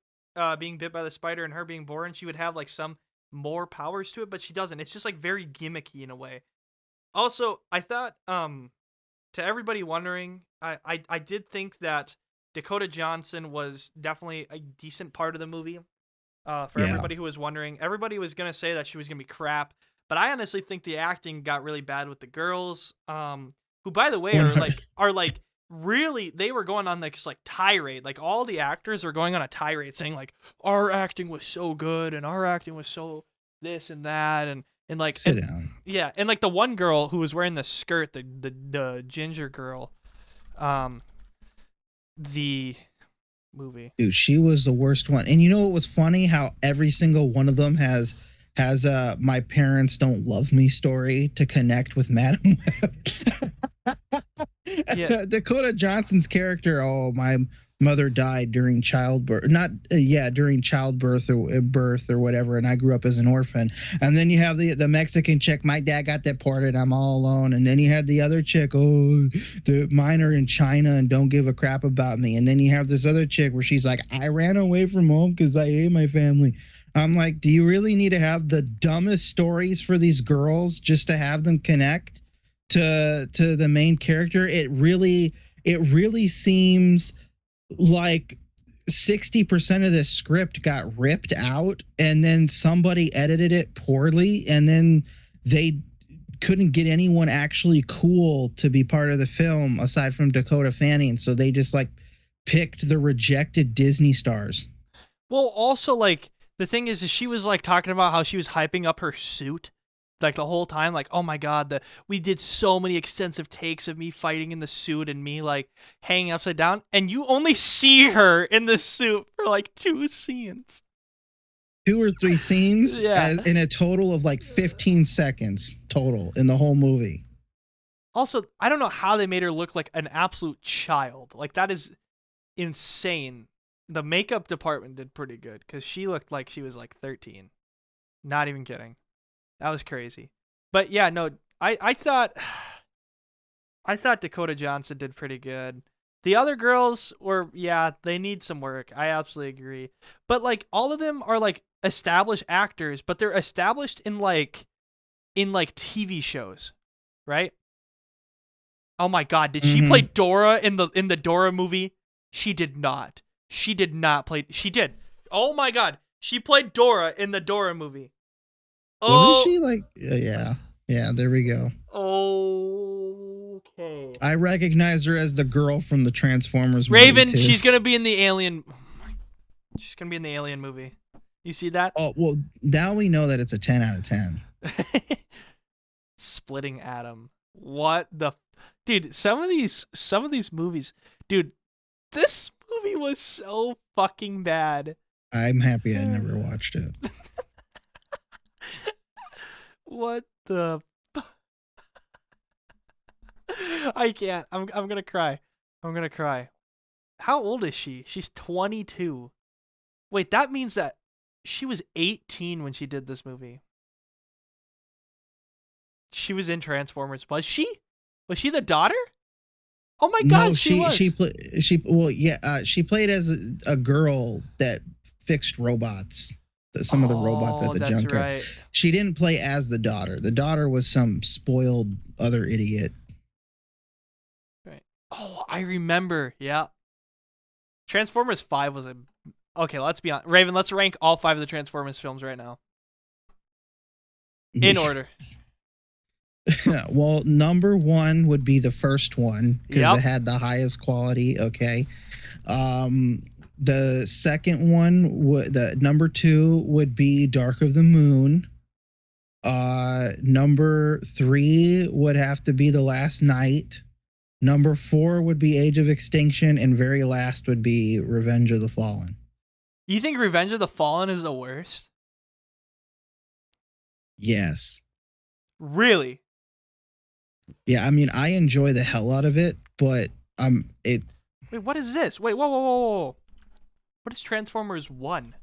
being bit by the spider and her being born, she would have like some more powers to it, but she doesn't. It's just like very gimmicky in a way. Also, I thought, to everybody wondering, I did think that Dakota Johnson was definitely a decent part of the movie. Everybody who was wondering, everybody was going to say that she was going to be crap, but I honestly think the acting got really bad with the girls, who, by the way, are like really, they were going on this like tirade. Like, all the actors were going on a tirade saying like, our acting was so good and our acting was so this and that, and like, sit down. Yeah, and like the one girl who was wearing the skirt, the ginger girl, the movie. Dude, she was the worst one. And you know what was funny? How every single one of them has my parents don't love me story to connect with Madam Web. Yeah. Dakota Johnson's character, oh, my mother died during childbirth, during childbirth or birth or whatever, and I grew up as an orphan. And then you have the Mexican chick, my dad got deported, I'm all alone. And then you had the other chick, mine are in China and don't give a crap about me. And then you have this other chick where she's like, I ran away from home because I hate my family. I'm like, do you really need to have the dumbest stories for these girls just to have them connect to the main character? It really seems like 60% of the script got ripped out, and then somebody edited it poorly, and then they couldn't get anyone actually cool to be part of the film aside from Dakota Fanning, so they just like picked the rejected Disney stars. Well, also, like, the thing is she was like talking about how she was hyping up her suit like the whole time, like, oh my god, we did so many extensive takes of me fighting in the suit and me like hanging upside down, and you only see her in the suit for like 2 scenes. 2 or 3 scenes Yeah. in a total of like 15 seconds total in the whole movie. Also, I don't know how they made her look like an absolute child. Like, that is insane. The makeup department did pretty good because she looked like she was like 13. Not even kidding. That was crazy. But yeah, no, I thought Dakota Johnson did pretty good. The other girls were, yeah, they need some work. I absolutely agree. But like all of them are like established actors, but they're established in like TV shows, right? Oh my God, did she play Dora in the Dora movie? She did not. She did not play. She did. Oh my God, she played Dora in the Dora movie. Wasn't she like? Yeah. There we go. Okay. I recognize her as the girl from the Transformers movie Raven, too. she's gonna be in the Alien. She's gonna be in the Alien movie. You see that? Oh well, now we know that it's a 10 out of 10. Splitting Atom. What the dude? Some of these movies, dude. This movie was so fucking bad. I'm happy I never watched it. What the? I can't. I'm gonna cry. I'm gonna cry. How old is she? She's 22. Wait, that means that she was 18 when she did this movie. She was in Transformers. Was she? Was she the daughter? Oh my God, No, she was. she played as a girl that fixed robots. Some of the robots at the junkyard. Right. She didn't play as the daughter. The daughter was some spoiled other idiot. Right. Oh, I remember. Yeah. Transformers 5 was a... Okay, let's be honest. Raven, let's rank all 5 of the Transformers films right now. In order. Well, number 1 would be the first one because Yep. it had the highest quality. Okay. The second one the number 2 would be Dark of the Moon. Number 3 would have to be The Last Night. Number 4 would be Age of Extinction, and very last would be Revenge of the Fallen. You think Revenge of the Fallen is the worst? Yes. Really? Yeah, I mean, I enjoy the hell out of it, but Wait, what is this? Wait, whoa. What is Transformers 1?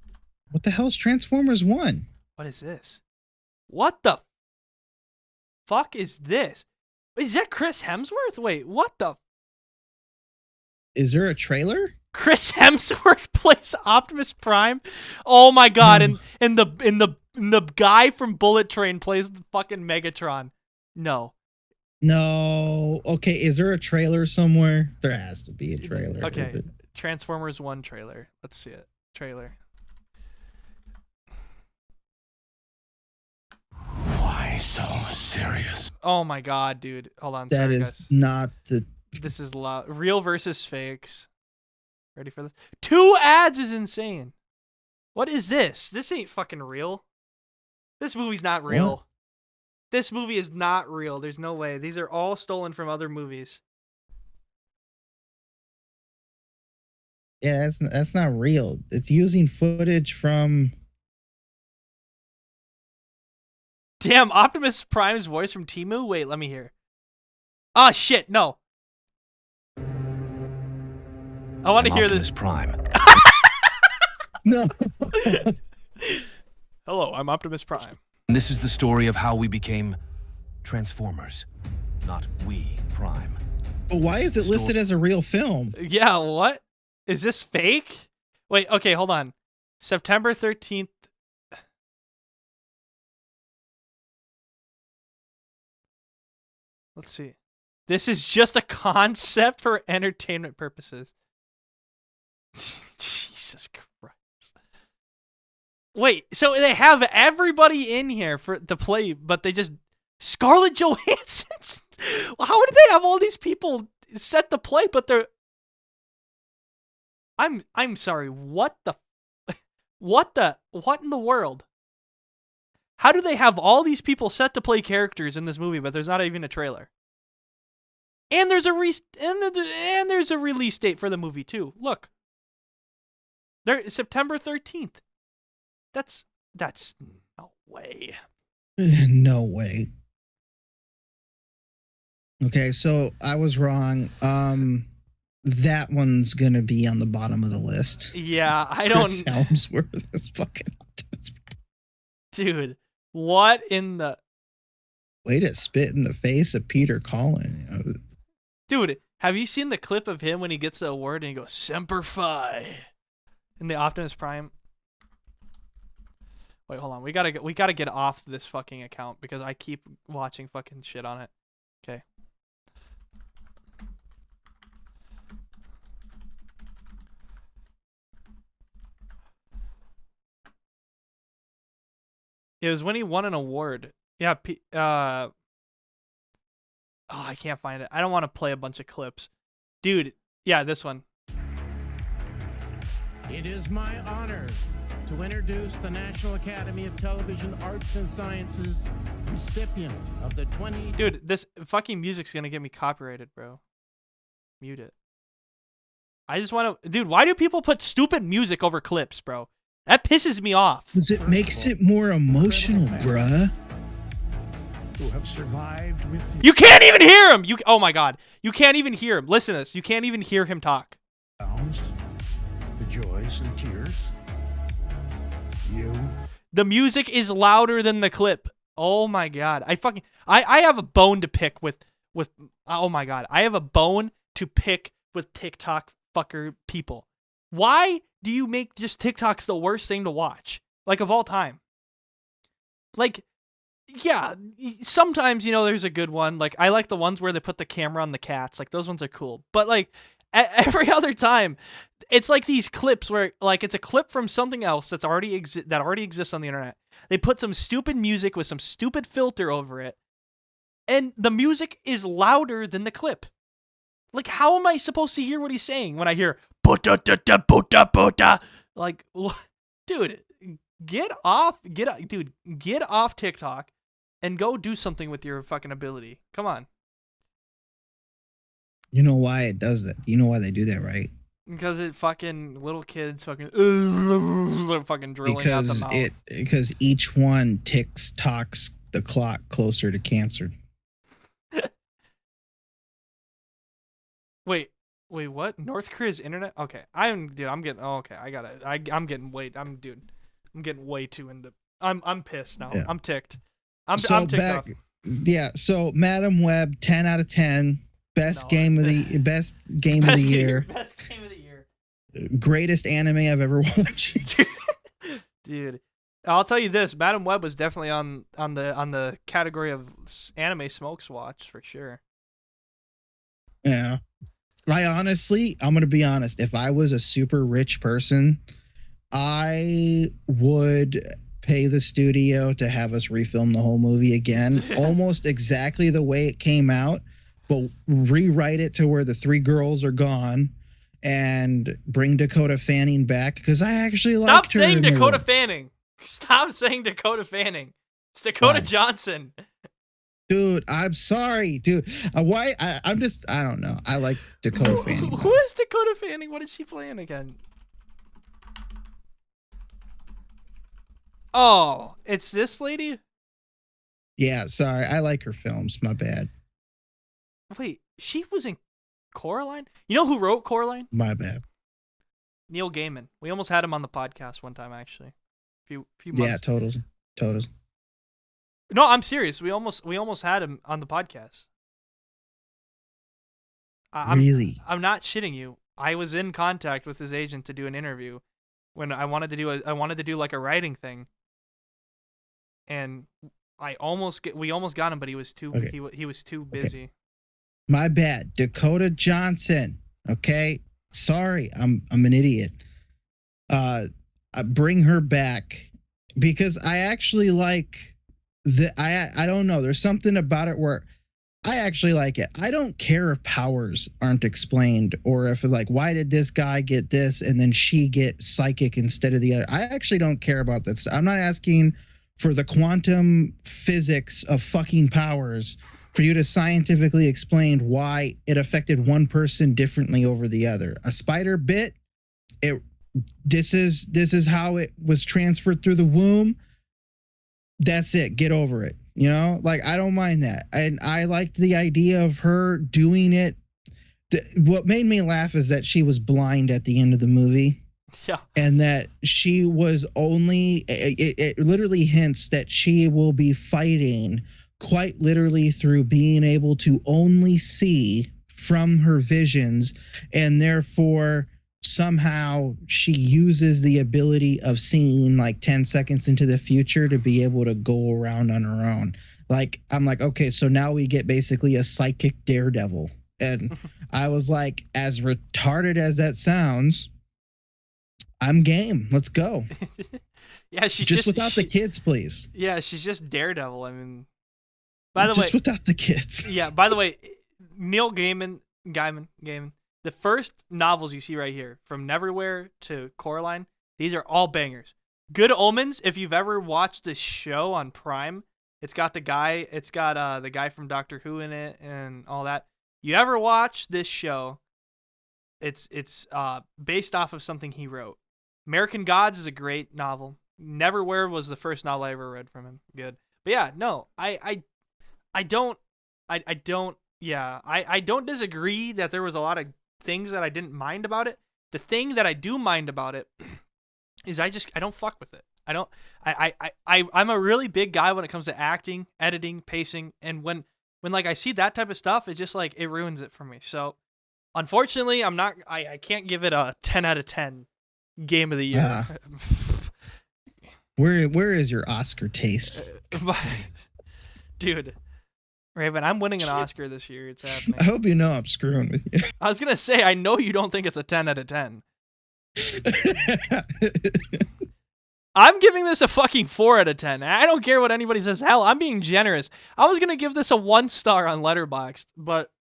What the hell's Transformers 1? What is this? What the fuck is this? Is that Chris Hemsworth? Wait, what the? Is there a trailer? Chris Hemsworth plays Optimus Prime? Oh my God! And the guy from Bullet Train plays the fucking Megatron. No. Okay, is there a trailer somewhere? There has to be a trailer. Okay. Transformers 1 trailer. Let's see it. Trailer. Why so serious? Oh my God, dude. Hold on. That Sorry, is guys. not the... This is loud. Real versus fakes. Ready for this? 2 ads is insane. What is this? This ain't fucking real. This movie's not real. What? This movie is not real. There's no way. These are all stolen from other movies. Yeah, that's not real. It's using footage from... Damn, Optimus Prime's voice from Temu? Wait, let me hear. Oh, shit, no. I want to hear Optimus this. Prime. No. Hello, I'm Optimus Prime. And this is the story of how we became Transformers, not we Prime. But why is it listed as a real film? Yeah, what? Is this fake? Wait, okay, hold on. September 13th. Let's see. This is just a concept for entertainment purposes. Jesus Christ. Wait, so they have everybody in here to play, but they just... Scarlett Johansson? How did they have all these people set to play, but they're... I'm sorry, what in the world? How do they have all these people set to play characters in this movie, but there's not even a trailer? And there's a release date for the movie too. Look. There, September 13th. That's That's no way. No way. Okay, so I was wrong. That one's gonna be on the bottom of the list. Yeah, I Chris don't. Helmsworth is fucking Optimus Prime. Dude, what in the. Way to spit in the face of Peter Cullen. You know? Dude, have you seen the clip of him when he gets the award and he goes, Semper Fi in the Optimus Prime? Wait, hold on. We gotta get off this fucking account because I keep watching fucking shit on it. Okay. It was when he won an award. Yeah, oh, I can't find it. I don't want to play a bunch of clips. Dude, yeah, this one. It is my honor to introduce the National Academy of Television Arts and Sciences recipient of the 20... Dude, this fucking music's gonna get me copyrighted, bro. Mute it. I just want to... Dude, why do people put stupid music over clips, bro? That pisses me off. Because it makes it more emotional, bruh. who have survived with You can't even hear him! Oh my god. You can't even hear him. Listen to this. You can't even hear him talk. the joys and tears. You. The music is louder than the clip. Oh my god. I have a bone to pick with oh my god. I have a bone to pick with TikTok fucker people. Why do you make just TikToks the worst thing to watch? Like, of all time. Like, yeah, sometimes, you know, there's a good one. Like, I like the ones where they put the camera on the cats. Like, those ones are cool. But, like, every other time, it's like these clips where, like, it's a clip from something else that already exists on the internet. They put some stupid music with some stupid filter over it, and the music is louder than the clip. Like, how am I supposed to hear what he's saying when I hear like, dude, get off TikTok and go do something with your fucking ability. Come on. You know why it does that? You know why they do that, right? Because it fucking little kids fucking fucking drilling out the mouth. Because each one talks the clock closer to cancer. Wait, what? North Korea's internet? Okay, I'm getting way too into. I'm pissed now. Yeah. I'm ticked. I'm ticked off. Yeah. So Madam Web, 10 out of 10. Best game of the year. Best game of the year. Greatest anime I've ever watched. Dude, I'll tell you this: Madam Web was definitely on the category of anime smokes watch for sure. Yeah. I'm going to be honest. If I was a super rich person, I would pay the studio to have us refilm the whole movie again, almost exactly the way it came out, but rewrite it to where the three girls are gone and bring Dakota Fanning back, because I actually liked her. Stop saying Dakota Fanning. Stop saying Dakota Fanning. It's Dakota Johnson. Dude, I'm sorry, dude. I don't know. I like Dakota Fanning. Who is Dakota Fanning? What is she playing again? Oh, it's this lady? Yeah, sorry. I like her films. My bad. Wait, she was in Coraline? You know who wrote Coraline? My bad. Neil Gaiman. We almost had him on the podcast one time, actually. Few months. Yeah, totals. No, I'm serious. We almost had him on the podcast. Really? I'm not shitting you. I was in contact with his agent to do an interview when I wanted to do like a writing thing. And we almost got him, but he was too he was too busy. Okay. My bad. Dakota Johnson. Okay? Sorry. I'm an idiot. Bring her back, because I actually like I don't know. There's something about it where I actually like it. I don't care if powers aren't explained, or if like, why did this guy get this and then she get psychic instead of the other. I actually don't care about that stuff. I'm not asking for the quantum physics of fucking powers for you to scientifically explain why it affected one person differently over the other. A spider bit, this is how it was transferred through the womb. That's it. Get over it. You know, like, I don't mind that. And I liked the idea of her doing it. What made me laugh is that she was blind at the end of the movie. Yeah. And that she was only, it literally hints that she will be fighting quite literally through being able to only see from her visions. And therefore, somehow she uses the ability of seeing like 10 seconds into the future to be able to go around on her own. Like, I'm like, okay, so now we get basically a psychic Daredevil. And I was like, as retarded as that sounds, I'm game. Let's go. Yeah, she's just without the kids, please. Yeah, she's just Daredevil. I mean, by the way, just without the kids. Yeah, by the way, Neil Gaiman. The first novels you see right here, from Neverwhere to Coraline, these are all bangers. Good Omens, if you've ever watched this show on Prime, it's got the guy from Doctor Who in it and all that. You ever watch this show? It's based off of something he wrote. American Gods is a great novel. Neverwhere was the first novel I ever read from him. Good. But yeah, no, I don't disagree that there was a lot of things that I didn't mind about it. The thing that I do mind about it is I don't fuck with it. I'm a really big guy when it comes to acting, editing, pacing, and when like I see that type of stuff, it just like it ruins it for me. So unfortunately, I can't give it a 10 out of 10 game of the year. Where is your Oscar taste? Dude, Raven, I'm winning an Oscar this year. It's happening. I hope you know I'm screwing with you. I was going to say, I know you don't think it's a 10 out of 10. I'm giving this a fucking 4 out of 10. I don't care what anybody says. Hell, I'm being generous. I was going to give this a 1 star on Letterboxd, but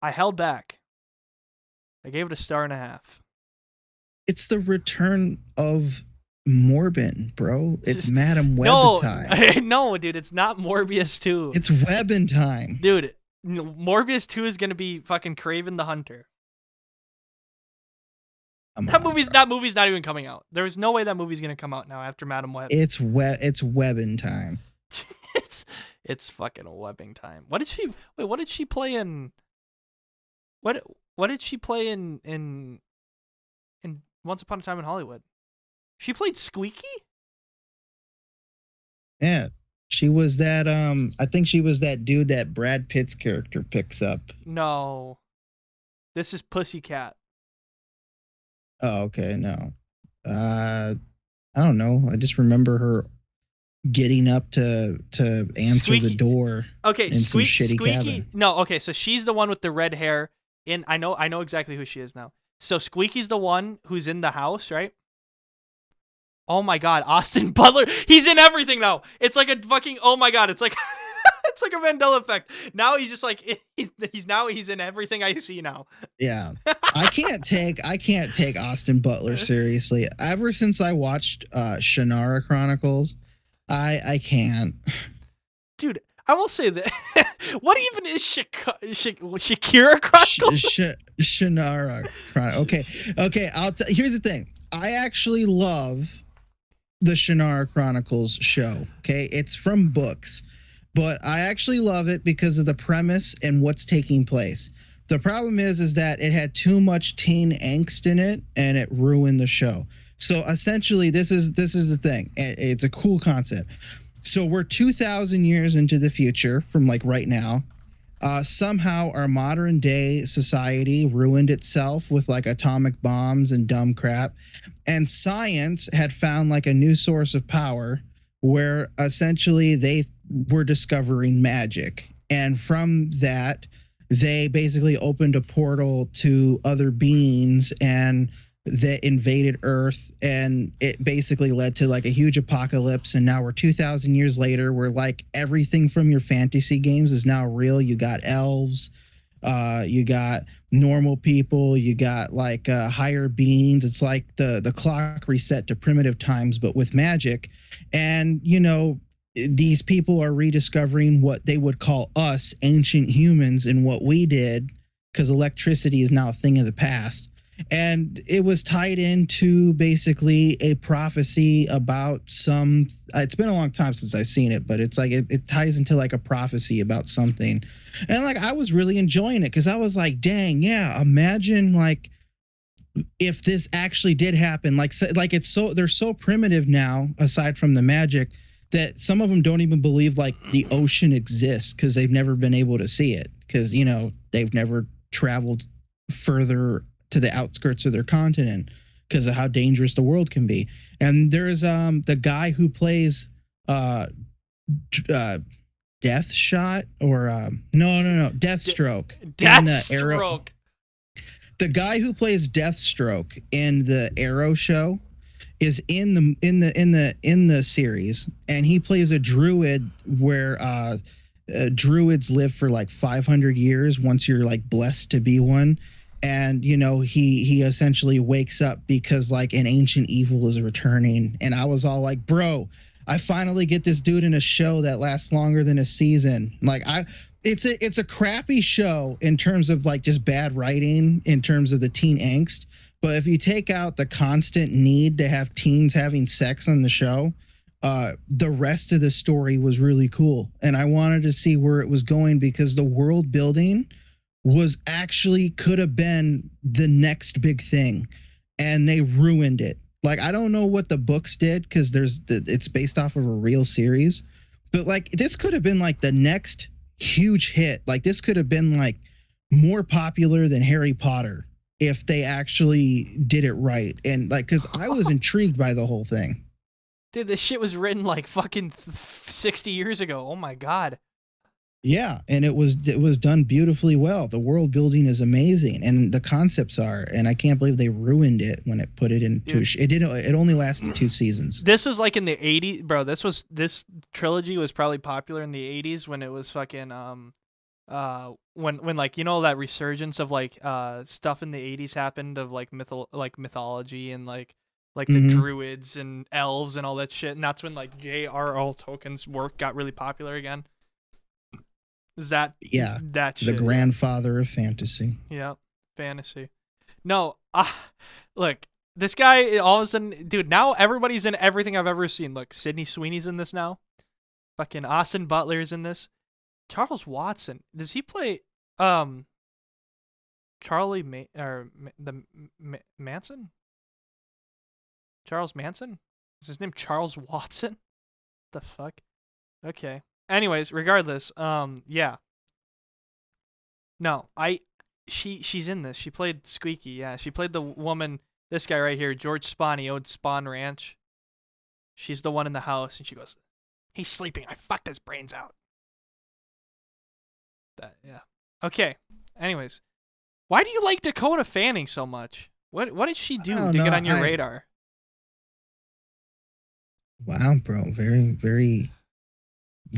I held back. I gave it a 1.5 stars. It's the return of Morbin, bro. It's Madam Web time. No, dude, it's not Morbius 2. It's Webbin time. Dude, Morbius 2 is going to be fucking Kraven the Hunter. That movie's not even coming out. There's no way that movie's going to come out now after Madam Web. It's Webbin time. It's fucking webbing time. What did she play in? What did she play in Once Upon a Time in Hollywood? She played Squeaky? Yeah. She was that I think she was that dude that Brad Pitt's character picks up. No. This is Pussycat. Oh, okay, no. I don't know. I just remember her getting up to answer the door. Okay, in some shitty Squeaky. cabin. No, okay, so she's the one with the red hair. I know exactly who she is now. So Squeaky's the one who's in the house, right? Oh my god, Austin Butler. He's in everything now. It's like a fucking, oh my god, it's like it's like a Mandela effect. Now he's just like he's in everything I see now. Yeah. I can't take Austin Butler seriously. Ever since I watched Shannara Chronicles, I can't. Dude, I will say that. What even is Shakira Chronicles? Shannara Chronicles. Okay. Here's the thing. I actually love the Shannara Chronicles show. Okay, it's from books, but I actually love it because of the premise and what's taking place. The problem is that it had too much teen angst in it, and it ruined the show. So essentially, this is the thing. It's a cool concept. So we're 2,000 years into the future from like right now. Somehow our modern day society ruined itself with like atomic bombs and dumb crap. And science had found like a new source of power where essentially they were discovering magic. And from that, they basically opened a portal to other beings and that invaded Earth, and it basically led to like a huge apocalypse. And now we're 2,000 years later, where like everything from your fantasy games is now real. You got elves, you got normal people, you got like higher beings. It's like the clock reset to primitive times, but with magic. And you know, these people are rediscovering what they would call us ancient humans and what we did, because electricity is now a thing of the past. And it was tied into basically a prophecy about some. It's been a long time since I've seen it, but it's like it ties into like a prophecy about something. And like I was really enjoying it because I was like, dang, yeah, imagine like if this actually did happen. Like it's so they're so primitive now, aside from the magic, that some of them don't even believe like the ocean exists because they've never been able to see it because, you know, they've never traveled further to the outskirts of their continent because of how dangerous the world can be. And there's the guy who plays Death Shot or Deathstroke. Deathstroke. The guy who plays Deathstroke in the Arrow show is in the series, and he plays a druid where druids live for like 500 years once you're like blessed to be one. And you know, he essentially wakes up because like an ancient evil is returning. And I was all like, bro, I finally get this dude in a show that lasts longer than a season. Like it's a crappy show in terms of like just bad writing in terms of the teen angst. But if you take out the constant need to have teens having sex on the show, the rest of the story was really cool. And I wanted to see where it was going because the world building was actually could have been the next big thing. And they ruined it. Like, I don't know what the books did because it's based off of a real series. But like this could have been like the next huge hit. Like this could have been like more popular than Harry Potter if they actually did it right. And like, because I was intrigued by the whole thing. Dude, this shit was written like fucking 60 years ago. Oh my God. Yeah, and it was done beautifully well. The world building is amazing, and the concepts are. And I can't believe they ruined it when it put it into. It only lasted 2 seasons. This was like in the 80s, bro. This trilogy was probably popular in the 80s when it was fucking when like, you know, that resurgence of like stuff in the 80s happened of like mythology and like the druids and elves and all that shit, and that's when like J.R.R. Tolkien's work got really popular again. Is that that shit, the grandfather of fantasy? Yeah, fantasy. No, look, this guy all of a sudden, dude. Now everybody's in everything I've ever seen. Look, Sydney Sweeney's in this now. Fucking Austin Butler's in this. Charles Watson, does he play Manson? Charles Manson? Is his name Charles Watson? The fuck? Okay. Anyways, regardless, yeah. No, she's in this. She played Squeaky, yeah. She played the woman, this guy right here, George Spahn. He owned Spahn Ranch. She's the one in the house, and she goes, "He's sleeping. I fucked his brains out." That, yeah. Okay. Anyways, why do you like Dakota Fanning so much? What did she do to get on your radar? Wow, bro. Very, very.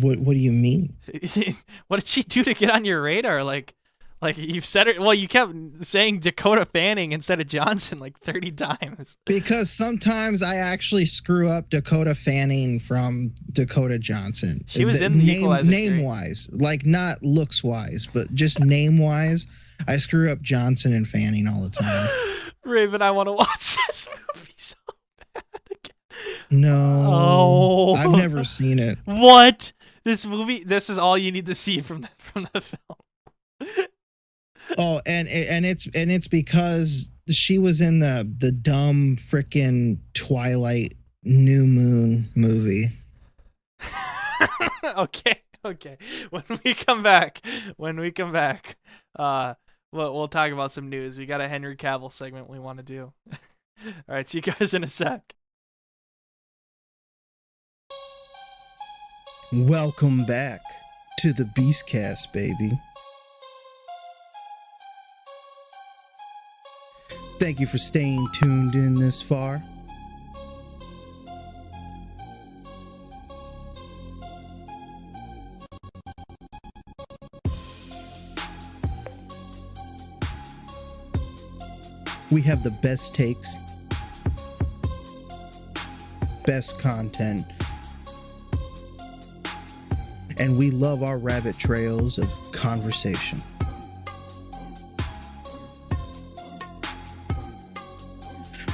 What do you mean? What did she do to get on your radar? Like you've said it. Well, you kept saying Dakota Fanning instead of Johnson like 30 times. Because sometimes I actually screw up Dakota Fanning from Dakota Johnson. She was in the Equalizer. Name wise, like not looks wise, but just name wise, I screw up Johnson and Fanning all the time. Raven, I want to watch this movie so bad again. No, I've never seen it. What? This movie? This is all you need to see from the film. Oh, and it's because she was in the dumb frickin' Twilight New Moon movie. Okay. When we come back, we'll talk about some news. We got a Henry Cavill segment we want to do. All right, see you guys in a sec. Welcome back to the Beastcast, baby. Thank you for staying tuned in this far. We have the best takes, best content, and we love our rabbit trails of conversation.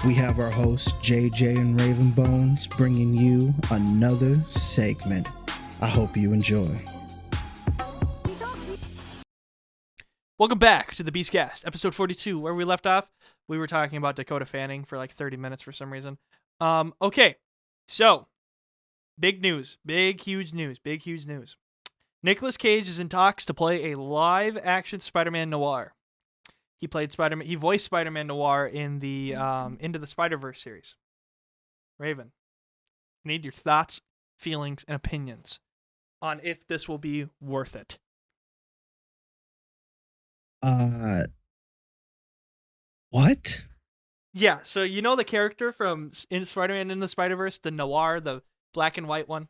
we have our hosts, JJ and Raven Bones, bringing you another segment. I hope you enjoy. Welcome back to the Beastcast, episode 42. Where we left off, we were talking about Dakota Fanning for like 30 minutes for some reason. Okay, so big news, big huge news. Nicolas Cage is in talks to play a live-action Spider-Man noir. He played Spider-Man. He voiced Spider-Man noir in the Into the Spider-Verse series. Raven, I need your thoughts, feelings, and opinions on if this will be worth it. What? Yeah, so you know the character from in Spider-Man in the Spider-Verse, the noir, the black and white one?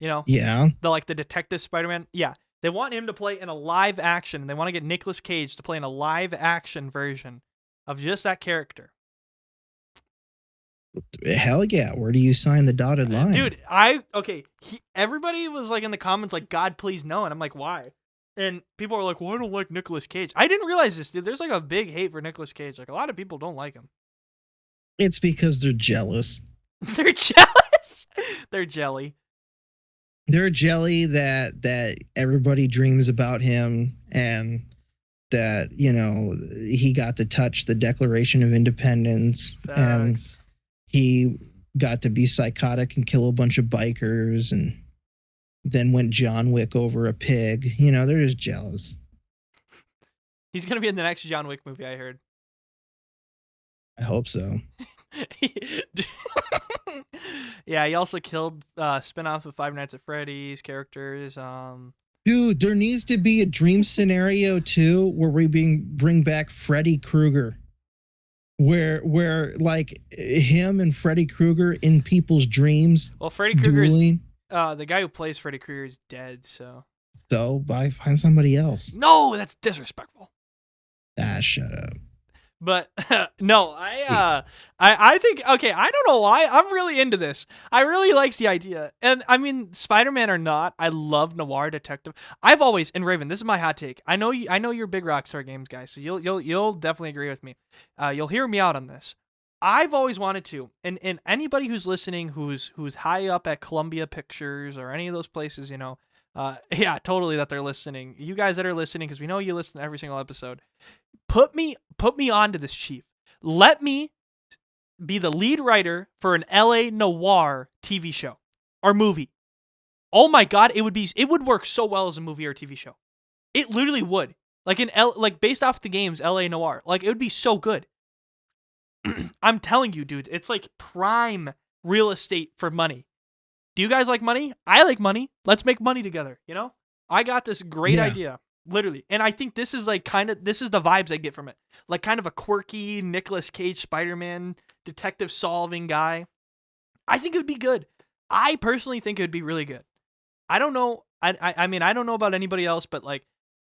You know? Yeah. The detective Spider-Man? Yeah. They want him to play in a live action. They want to get Nicolas Cage to play in a live action version of just that character. Hell yeah. Where do you sign the dotted line? Dude, everybody was like in the comments like, God, please no. And I'm like, why? And people are like, well, I don't like Nicolas Cage. I didn't realize this, dude. There's like a big hate for Nicolas Cage. Like a lot of people don't like him. It's because they're jealous. They're jealous. They're jelly. They're jelly that everybody dreams about him and that, you know, he got to touch the Declaration of Independence. Facts. And he got to be psychotic and kill a bunch of bikers and then went John Wick over a pig. You know, they're just jealous. He's going to be in the next John Wick movie, I heard. I hope so. Yeah, he also killed spin-off of Five Nights at Freddy's characters. Dude, there needs to be a dream scenario too where we bring back Freddy Krueger. Where like him and Freddy Krueger in people's dreams. Well, Freddy Krueger dueling. The guy who plays Freddy Krueger is dead, so. So find somebody else. No, that's disrespectful. Shut up. But no, I think, okay, I don't know why. I'm really into this. I really like the idea. And I mean, Spider-Man or not, I love noir detective. I've always, and Raven, this is my hot take. I know you're big Rockstar Games guy, so you'll definitely agree with me. You'll hear me out on this. I've always wanted to, and anybody who's listening who's high up at Columbia Pictures or any of those places, you know, yeah, totally that they're listening. You guys that are listening, because we know you listen to every single episode. Put me onto this, Chief. Let me be the lead writer for an LA noir TV show or movie. Oh my God, it would work so well as a movie or a TV show. It literally would. Like based off the games, LA noir. Like it would be so good. I'm telling you, dude, it's like prime real estate for money. Do you guys like money? I like money. Let's make money together, you know? I got this great idea. Literally. And I think this is this is the vibes I get from it. Like kind of a quirky Nicolas Cage Spider-Man detective solving guy. I think it would be good. I personally think it would be really good. I don't know. I mean, I don't know about anybody else, but like,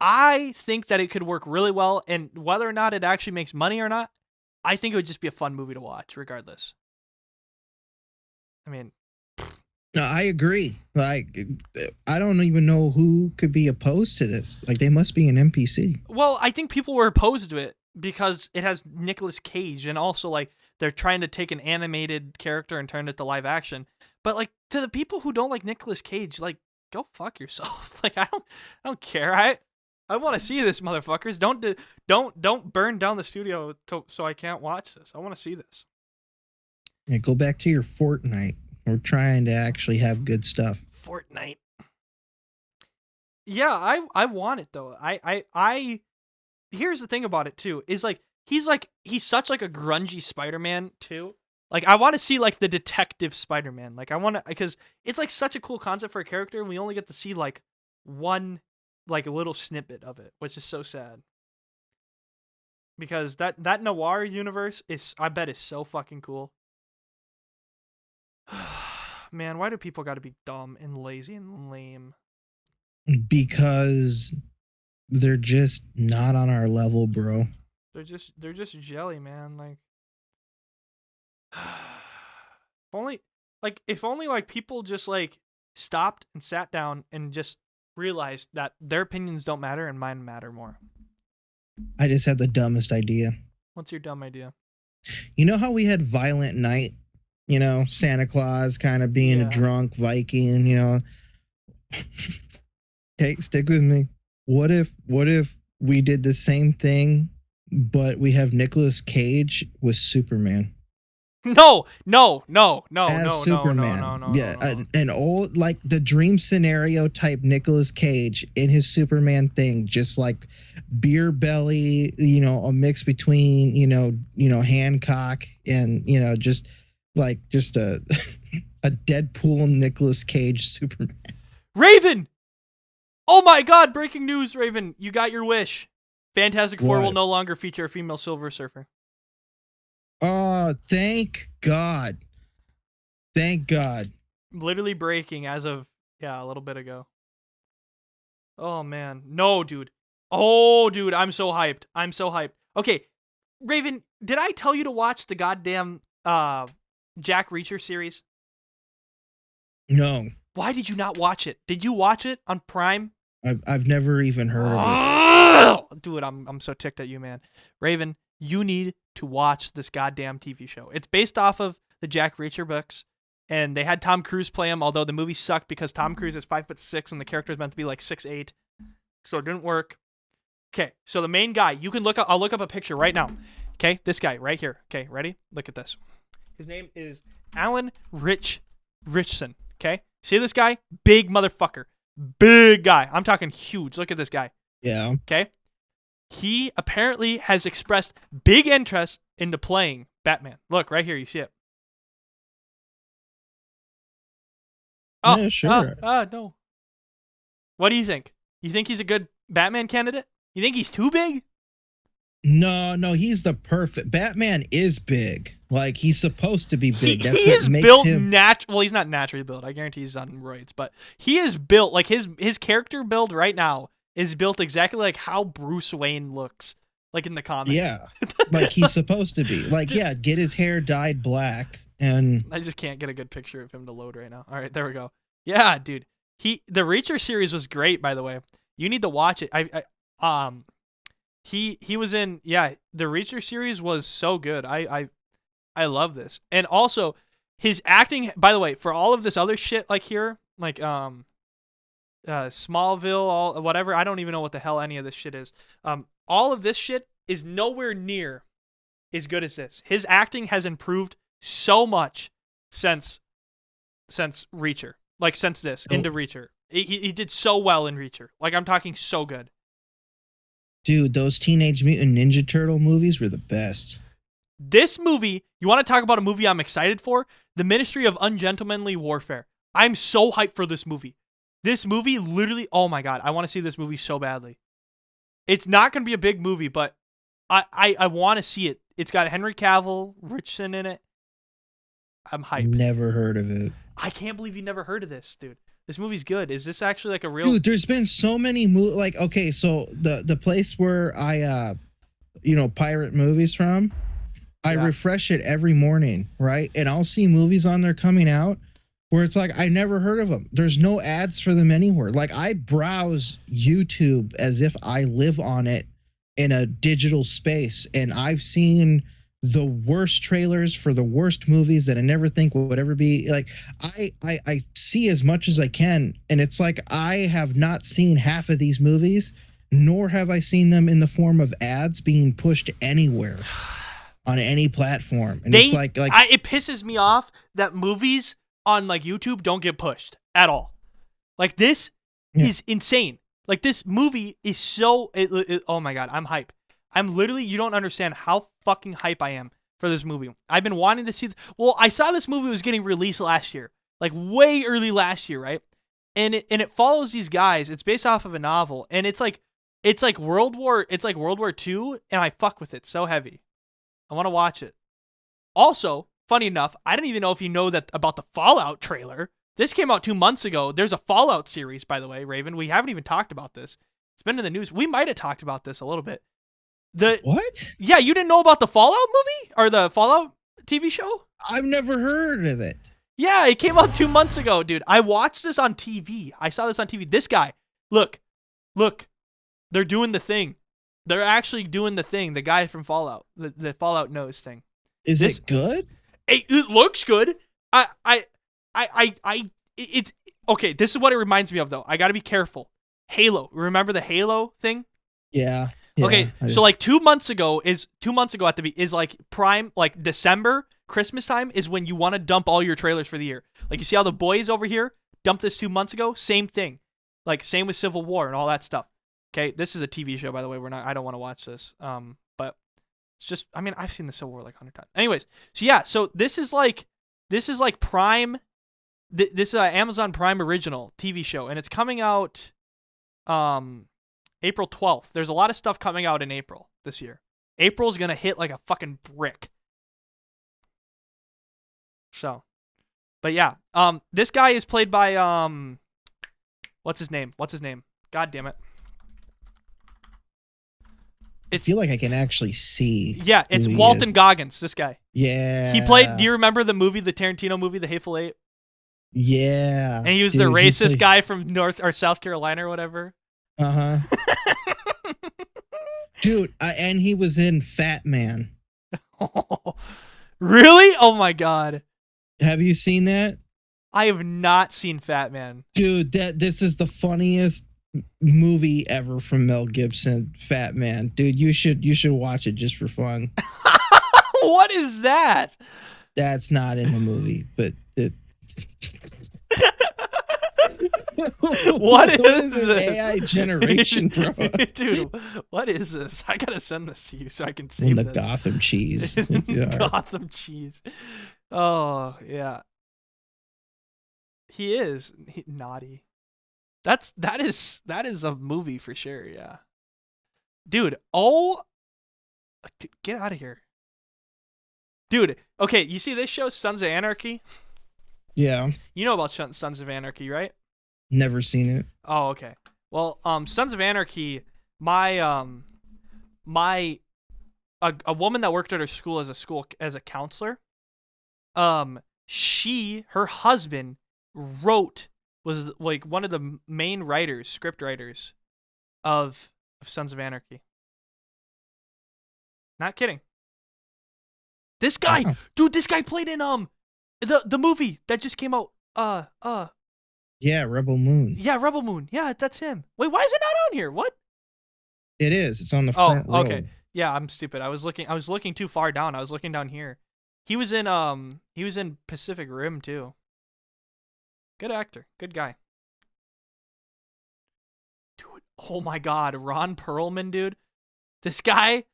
I think that it could work really well. And whether or not it actually makes money or not, I think it would just be a fun movie to watch regardless. I mean, no, I agree. Like, I don't even know who could be opposed to this. Like, they must be an NPC. Well, I think people were opposed to it because it has Nicolas Cage, and also like they're trying to take an animated character and turn it to live action. But like to the people who don't like Nicolas Cage, like go fuck yourself. Like I don't care. I want to see this, motherfuckers. Don't burn down the studio so I can't watch this. I want to see this. Yeah, go back to your Fortnite. We're trying to actually have good stuff. Fortnite. Yeah, I want it though. I here's the thing about it too, is he's such like a grungy Spider-Man too. Like I want to see like the detective Spider-Man. Like I want to, because it's like such a cool concept for a character, and we only get to see like one like a little snippet of it, which is so sad. Because that noir universe I bet is so fucking cool. Man, why do people got to be dumb and lazy and lame? Because they're just not on our level, bro. They're just jelly, man. Like, if only like people just like stopped and sat down and just realized that their opinions don't matter and mine matter more. I just had the dumbest idea. What's your dumb idea? You know how we had Violent Night? You know, Santa Claus kind of being a drunk Viking. You know, hey, stick with me. What if we did the same thing, but we have Nicolas Cage with Superman? No. As Superman. Yeah, an old, like the dream scenario type Nicolas Cage in his Superman thing, just like beer belly, you know, a mix between, you know, Hancock and, you know, just a a Deadpool Nicolas Cage Superman. Raven! Oh my God, breaking news, Raven. You got your wish. Fantastic Four will no longer feature a female Silver Surfer. Oh, thank God. Thank God. Literally breaking as of, a little bit ago. Oh, man. No, dude. Oh, dude, I'm so hyped. Okay, Raven, did I tell you to watch the goddamn Jack Reacher series? No. Why did you not watch it? Did you watch it on Prime? I've never even heard of it. Dude, I'm so ticked at you, man. Raven, you need to watch this goddamn TV show. It's based off of the Jack Reacher books, and they had Tom Cruise play him, although the movie sucked because Tom Cruise is 5'6" and the character is meant to be like 6'8", so it didn't work. Okay, so the main guy, you can look up. I'll look up a picture right now. Okay, this guy right here. Okay, ready? Look at this. His name is Alan Richson. Okay, see this guy? Big motherfucker. Big guy. I'm talking huge. Look at this guy. Yeah. Okay. He apparently has expressed big interest into playing Batman. Look, right here. You see it. Oh, yeah, sure. No. What do you think? You think he's a good Batman candidate? You think he's too big? No, he's the perfect. Batman is big. Like, he's supposed to be big. That's he what is makes built him. Well, he's not naturally built. I guarantee he's on roids, but he is built like his character build right now is built exactly like how Bruce Wayne looks, like in the comics. Yeah, like he's supposed to be. Like, get his hair dyed black, and I just can't get a good picture of him to load right now. All right, there we go. Yeah, dude. The Reacher series was great, by the way. You need to watch it. He was in, the Reacher series was so good. I love this. And also his acting, by the way, for all of this other shit like here, like Smallville, all whatever, I don't even know what the hell any of this shit is. All of this shit is nowhere near as good as this. His acting has improved so much since Reacher. Like since this into Reacher. He did so well in Reacher. Like I'm talking so good. Dude, those Teenage Mutant Ninja Turtle movies were the best. This movie, you want to talk about a movie I'm excited for? The Ministry of Ungentlemanly Warfare. I'm so hyped for this movie. This movie literally, oh my God, I want to see this movie so badly. It's not going to be a big movie, but I want to see it. It's got Henry Cavill, Richardson in it. I'm hyped. Never heard of it. I can't believe you never heard of this, dude. This movie's good. Is this actually like a real... Dude, there's been so many movies. Like, okay, so the place where I, pirate movies from, I refresh it every morning, right? And I'll see movies on there coming out where it's like, I never heard of them. There's no ads for them anywhere. Like, I browse YouTube as if I live on it in a digital space. And I've seen the worst trailers for the worst movies that I never think would ever be. Like, I see as much as I can, and it's like I have not seen half of these movies, nor have I seen them in the form of ads being pushed anywhere on any platform. And it's like it pisses me off that movies on like YouTube don't get pushed at all. Like this is insane. Like this movie is so oh my God, I'm hype. I'm literally, you don't understand how fucking hype I am for this movie. I've been wanting to see this. Well, I saw this movie was getting released last year, like way early last year, right? And it follows these guys. It's based off of a novel, and it's like World War II, and I fuck with it so heavy. I want to watch it. Also, funny enough, I didn't even know if you know that about the Fallout trailer. This came out 2 months ago. There's a Fallout series, by the way, Raven. We haven't even talked about this. It's been in the news. We might have talked about this a little bit. What? Yeah, you didn't know about the Fallout movie or the Fallout TV show? I've never heard of it. Yeah, it came out 2 months ago, dude. I watched this on TV. I saw this on TV. This guy, look, they're doing the thing. They're actually doing the thing. The guy from Fallout, the Fallout nose thing. Is it good? It looks good. It's okay. This is what it reminds me of, though. I got to be careful. Halo. Remember the Halo thing? Yeah. Okay, so like 2 months ago is like prime, like December, Christmas time is when you want to dump all your trailers for the year. Like you see how the boys over here dumped this 2 months ago? Same thing. Like same with Civil War and all that stuff. Okay, this is a TV show, by the way. I don't want to watch this. But it's just, I mean, I've seen the Civil War like 100 times. Anyways, so yeah, so this is like Prime. This is an Amazon Prime original TV show, and it's coming out April 12th. There's a lot of stuff coming out in April this year. April's gonna hit like a fucking brick. So, but yeah, this guy is played by what's his name? God damn it! I feel like I can actually see. Yeah, it's Walton Goggins. This guy. Yeah. He played. Do you remember the movie, the Tarantino movie, The Hateful Eight? Yeah. And he was the racist guy from North or South Carolina or whatever. Uh huh. Dude, and he was in Fat Man. Really? Oh my god. Have you seen that? I have not seen Fat Man. Dude, this is the funniest movie ever from Mel Gibson, Fat Man. Dude, you should watch it just for fun. What is that? That's not in the movie, but it What is this? AI generation, bro. Dude, what is this? I gotta send this to you so I can save the this. Gotham cheese. Gotham cheese. Oh yeah. He is naughty. That is a movie for sure. Yeah, dude. Oh, get out of here, dude. Okay, you see this show, Sons of Anarchy? Yeah. You know about Sons of Anarchy, right? Never seen it. Oh, okay. Well, Sons of Anarchy, a woman that worked at her school as a counselor, her husband was like one of the main script writers of Sons of Anarchy. Not kidding. This guy, dude, this guy played in the movie that just came out. Yeah, Rebel Moon. Yeah, Rebel Moon. Yeah, that's him. Wait, why is it not on here? What? It is. It's on the front row. Okay. Yeah, I'm stupid. I was looking too far down. I was looking down here. He was in Pacific Rim too. Good actor. Good guy. Dude, oh my god, Ron Perlman, dude. This guy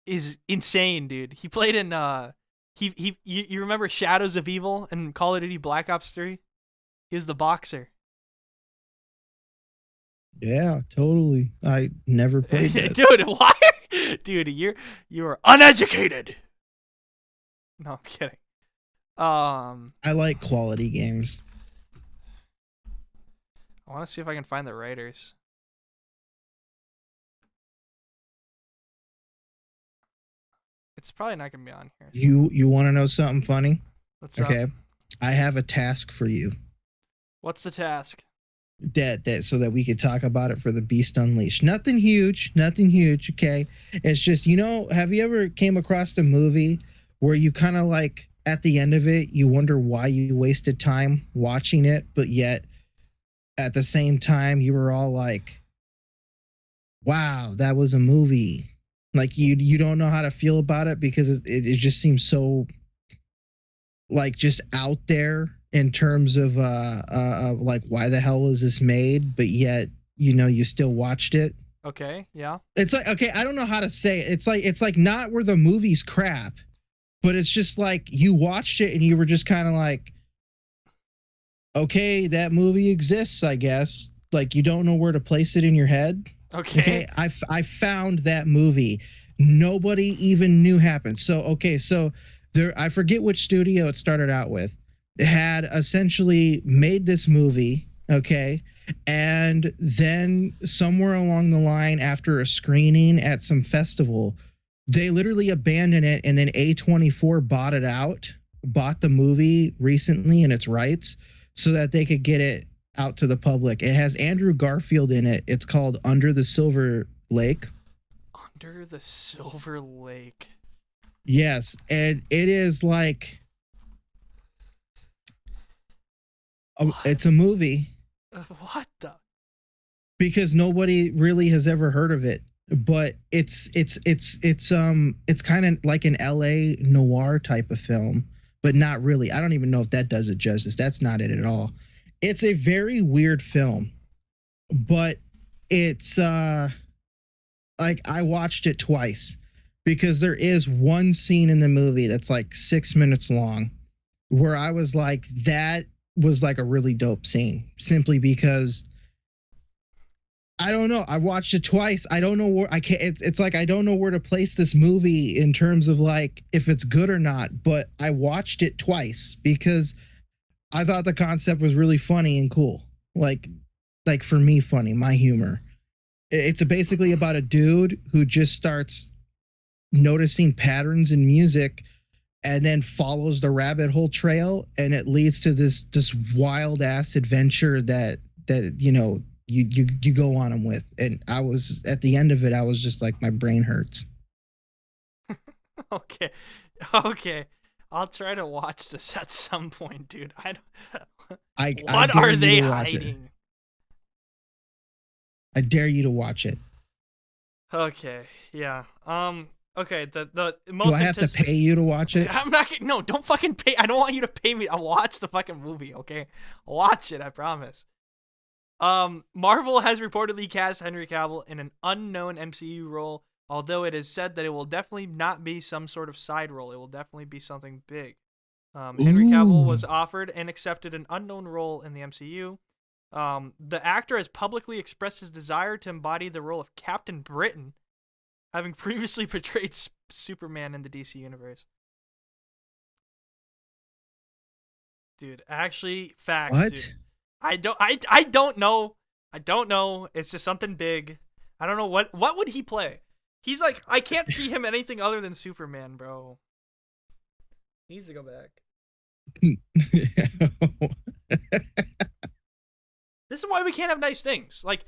is insane, dude. He played in you remember Shadows of Evil and Call of Duty Black Ops 3? He was the boxer. Yeah, totally. I never played that. Dude, why? Dude, you are uneducated. No, I'm kidding. I like quality games. I want to see if I can find the writers. It's probably not gonna be on here. You want to know something funny? What's up? Okay. I have a task for you. What's the task? That so that we could talk about it for the Beast Unleashed. Nothing huge, okay? It's just, have you ever came across a movie where you kind of like at the end of it, you wonder why you wasted time watching it, but yet at the same time you were all like, wow, that was a movie. Like you don't know how to feel about it because it just seems so like just out there in terms of like why the hell was this made, but yet you still watched it. Okay, yeah. It's like, okay, I don't know how to say it. It's like not where the movie's crap, but it's just like you watched it and you were just kind of like, okay, that movie exists, I guess. Like you don't know where to place it in your head. Okay, I found that movie. Nobody even knew happened. So there, I forget which studio it started out with. It had essentially made this movie, okay, and then somewhere along the line, after a screening at some festival, they literally abandoned it, and then A24 bought the movie recently in its rights so that they could get it out to the public. It has Andrew Garfield in it. It's called Under the Silver Lake. Under the Silver Lake. Yes, and it is like it's a movie What the? because nobody really has ever heard of it. But it's kind of like an LA noir type of film, but not really. I don't even know if that does it justice. That's not it at all. It's a very weird film, but it's like I watched it twice because there is one scene in the movie that's like 6 minutes long where I was like, that was like a really dope scene simply because I don't know. I watched it twice. I don't know where I can't. It's like I don't know where to place this movie in terms of like if it's good or not. But I watched it twice because I thought the concept was really funny and cool. Like for me, funny, my humor. It's basically about a dude who just starts noticing patterns in music and then follows the rabbit hole trail, and it leads to this wild ass adventure that you know you go on them with. And I was at the end of it, I was just like, my brain hurts. Okay. I'll try to watch this at some point, dude. What are they hiding? I dare you to watch it. Okay, yeah. Okay, the most. Do I have to pay you to watch it? I'm not. No, don't fucking pay. I don't want you to pay me. I'll watch the fucking movie. Okay, I'll watch it. I promise. Marvel has reportedly cast Henry Cavill in an unknown MCU role, although it is said that it will definitely not be some sort of side role. It will definitely be something big. Henry Cavill was offered and accepted an unknown role in the MCU. The actor has publicly expressed his desire to embody the role of Captain Britain, having previously portrayed Superman in the DC universe. Dude, actually, facts. What? Dude. I don't know. I don't know. It's just something big. I don't know what would he play. He's like, I can't see him anything other than Superman, bro. He needs to go back. This is why we can't have nice things. Like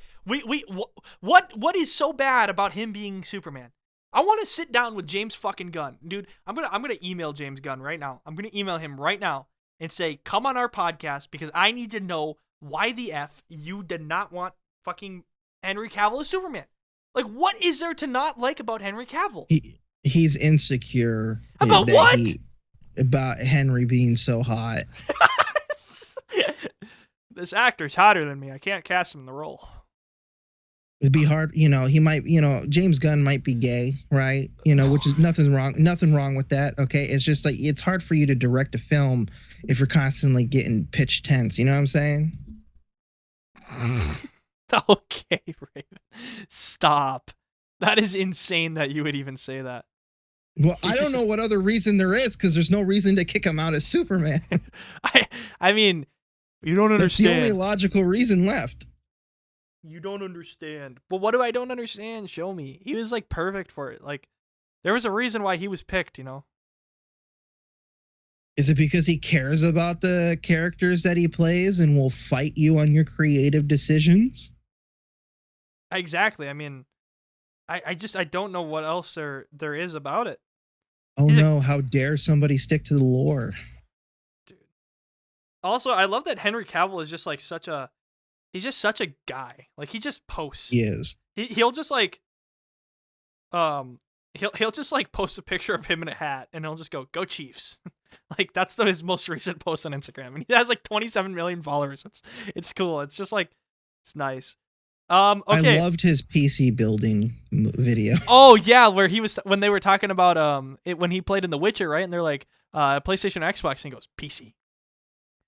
what is so bad about him being Superman? I want to sit down with James fucking Gunn, dude. I'm gonna email James Gunn right now. I'm gonna email him right now and say, come on our podcast because I need to know why the F you did not want fucking Henry Cavill as Superman. Like, what is there to not like about Henry Cavill? He's insecure about what? About Henry being so hot. This actor's hotter than me. I can't cast him in the role. It'd be hard, you know. He might, you know, James Gunn might be gay, right? You know, which is nothing wrong with that. Okay, it's just like it's hard for you to direct a film if you're constantly getting pitch tense. You know what I'm saying? Okay, Raven, stop. That is insane that you would even say that. Well, I don't know what other reason there is because there's no reason to kick him out as Superman. I mean, you don't understand. That's the only logical reason left. You don't understand. But what do I don't understand? Show me. He was like perfect for it. Like, there was a reason why he was picked, you know? Is it because he cares about the characters that he plays and will fight you on your creative decisions? Exactly. I mean, I don't know what else there is about it. Oh no, how dare somebody stick to the lore. Dude. Also, I love that Henry Cavill is just like he's just such a guy. Like, he just posts. He is. He'll just like he'll just like post a picture of him in a hat and he'll just go Chiefs. Like, that's his most recent post on Instagram. And he has like 27 million followers. It's cool. It's just like, it's nice. Okay. I loved his PC building video. Oh yeah, where when they were talking about when he played in The Witcher, right? And they're like, PlayStation or Xbox, and he goes, PC.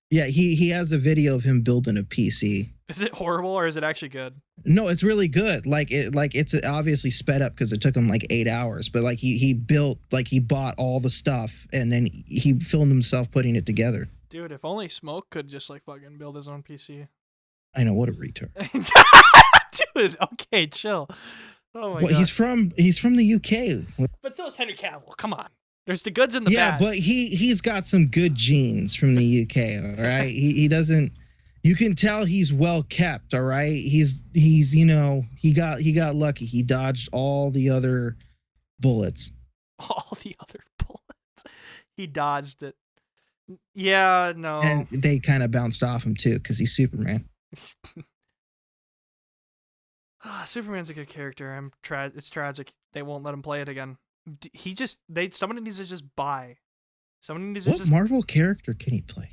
Yeah, he has a video of him building a PC. Is it horrible or is it actually good? No, it's really good. It's obviously sped up because it took him like 8 hours, but like he bought all the stuff and then he filmed himself putting it together. Dude, if only Smoke could just like fucking build his own PC. I know, what a retard. Dude, okay, chill. Oh my god. He's from the UK. But so is Henry Cavill. Come on. There's the goods and the bad. Yeah, but he's got some good genes from the UK, all right? He doesn't, you can tell he's well kept, all right? He's you know, he got lucky. He dodged all the other bullets. All the other He dodged it. Yeah, no. And they kind of bounced off him too because he's Superman. Superman's a good character. It's tragic. They won't let him play it again. Somebody needs to just buy. Somebody needs to What just. Marvel character can he play?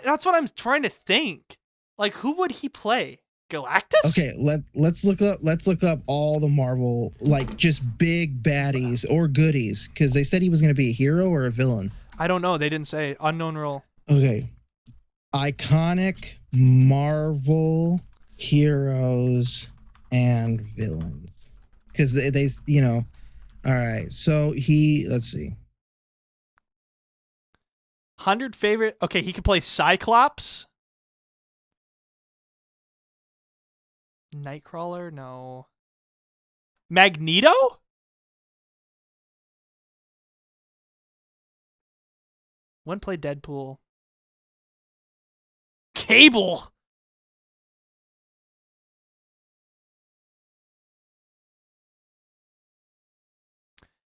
That's what I'm trying to think. Like, who would he play? Galactus? Okay, let's look up all the Marvel, like, just big baddies or goodies, because they said he was going to be a hero or a villain. I don't know. They didn't say. Unknown role. Okay, iconic Marvel heroes and villains, because they all right. So let's see. 100 favorite. Okay, he could play Cyclops. Nightcrawler? No. Magneto? One play Deadpool. Cable.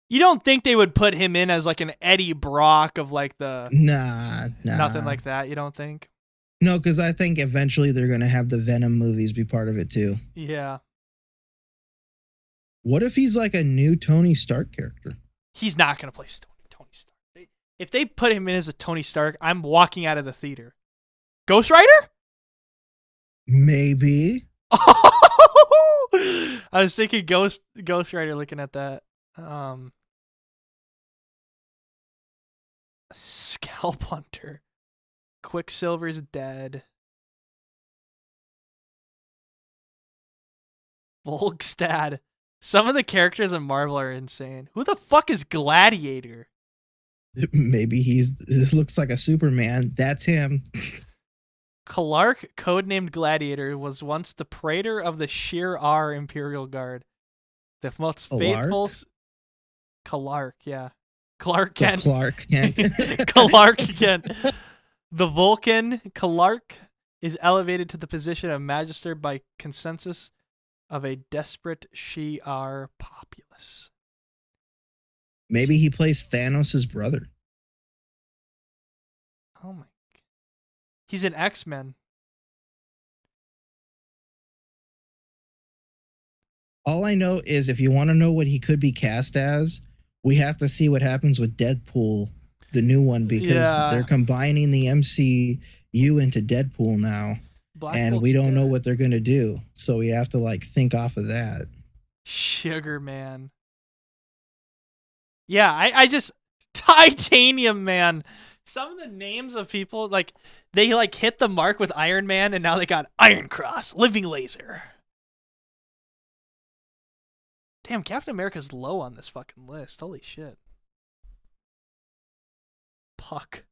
You don't think they would put him in as like an Eddie Brock of like the Nah. nothing like that, you don't think? No, because I think eventually they're going to have the Venom movies be part of it too. Yeah. What if he's like a new Tony Stark character? He's not going to play Tony Stark. If they put him in as a Tony Stark, I'm walking out of the theater. Ghost Rider? Maybe. I was thinking Ghost Rider looking at that. Scalp Hunter. Quicksilver's dead. Volkstad. Some of the characters in Marvel are insane. Who the fuck is Gladiator? Maybe it looks like a Superman. That's him. Clark, codenamed Gladiator, was once the praetor of the Sheer R Imperial Guard. The most faithful. Clark, yeah. Clark Kent. Clark Kent. Clark Kent. The Vulcan, Clark, is elevated to the position of Magister by consensus of a desperate Shi'ar populace. Maybe he plays Thanos' brother. Oh my. He's an X-Men. All I know is if you want to know what he could be cast as, we have to see what happens with Deadpool, the new one, because they're combining the MCU into Deadpool now. And we don't know what they're going to do. So we have to like think off of that. Sugar Man. Yeah, I just Titanium Man. Some of the names of people, like, they like hit the mark with Iron Man and now they got Iron Cross, Living Laser. Damn, Captain America's low on this fucking list. Holy shit. Puck.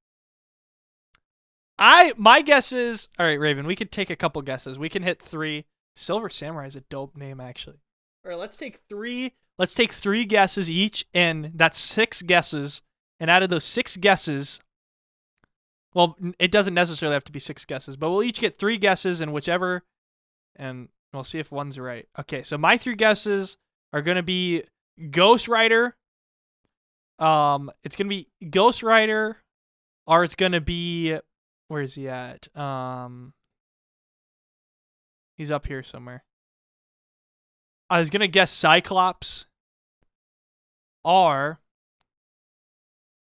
My guess is, all right, Raven, we could take a couple guesses. We can hit 3. Silver Samurai is a dope name, actually. All right, let's take 3. Let's take 3 guesses each, and that's 6 guesses. And out of those 6 guesses, well, it doesn't necessarily have to be 6 guesses, but we'll each get 3 guesses, and whichever, and we'll see if one's right. Okay, so my 3 guesses are going to be Ghost Rider. It's going to be Ghost Rider, or it's going to be, where is he at? He's up here somewhere. I was going to guess Cyclops, or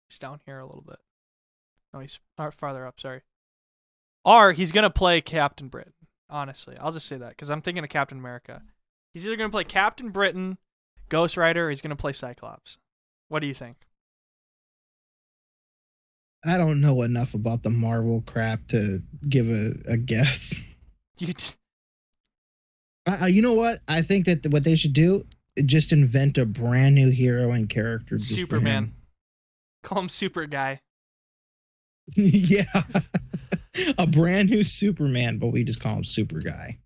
he's down here a little bit. No, he's farther up, sorry. Or he's going to play Captain Britain, honestly. I'll just say that, because I'm thinking of Captain America. He's either going to play Captain Britain, Ghost Rider, or he's going to play Cyclops. What do you think? I don't know enough about the Marvel crap to give a guess. You know what? I think that what they should do is just invent a brand new hero and character. Superman. Call him Super Guy. Yeah. A brand new Superman, but we just call him Super Guy.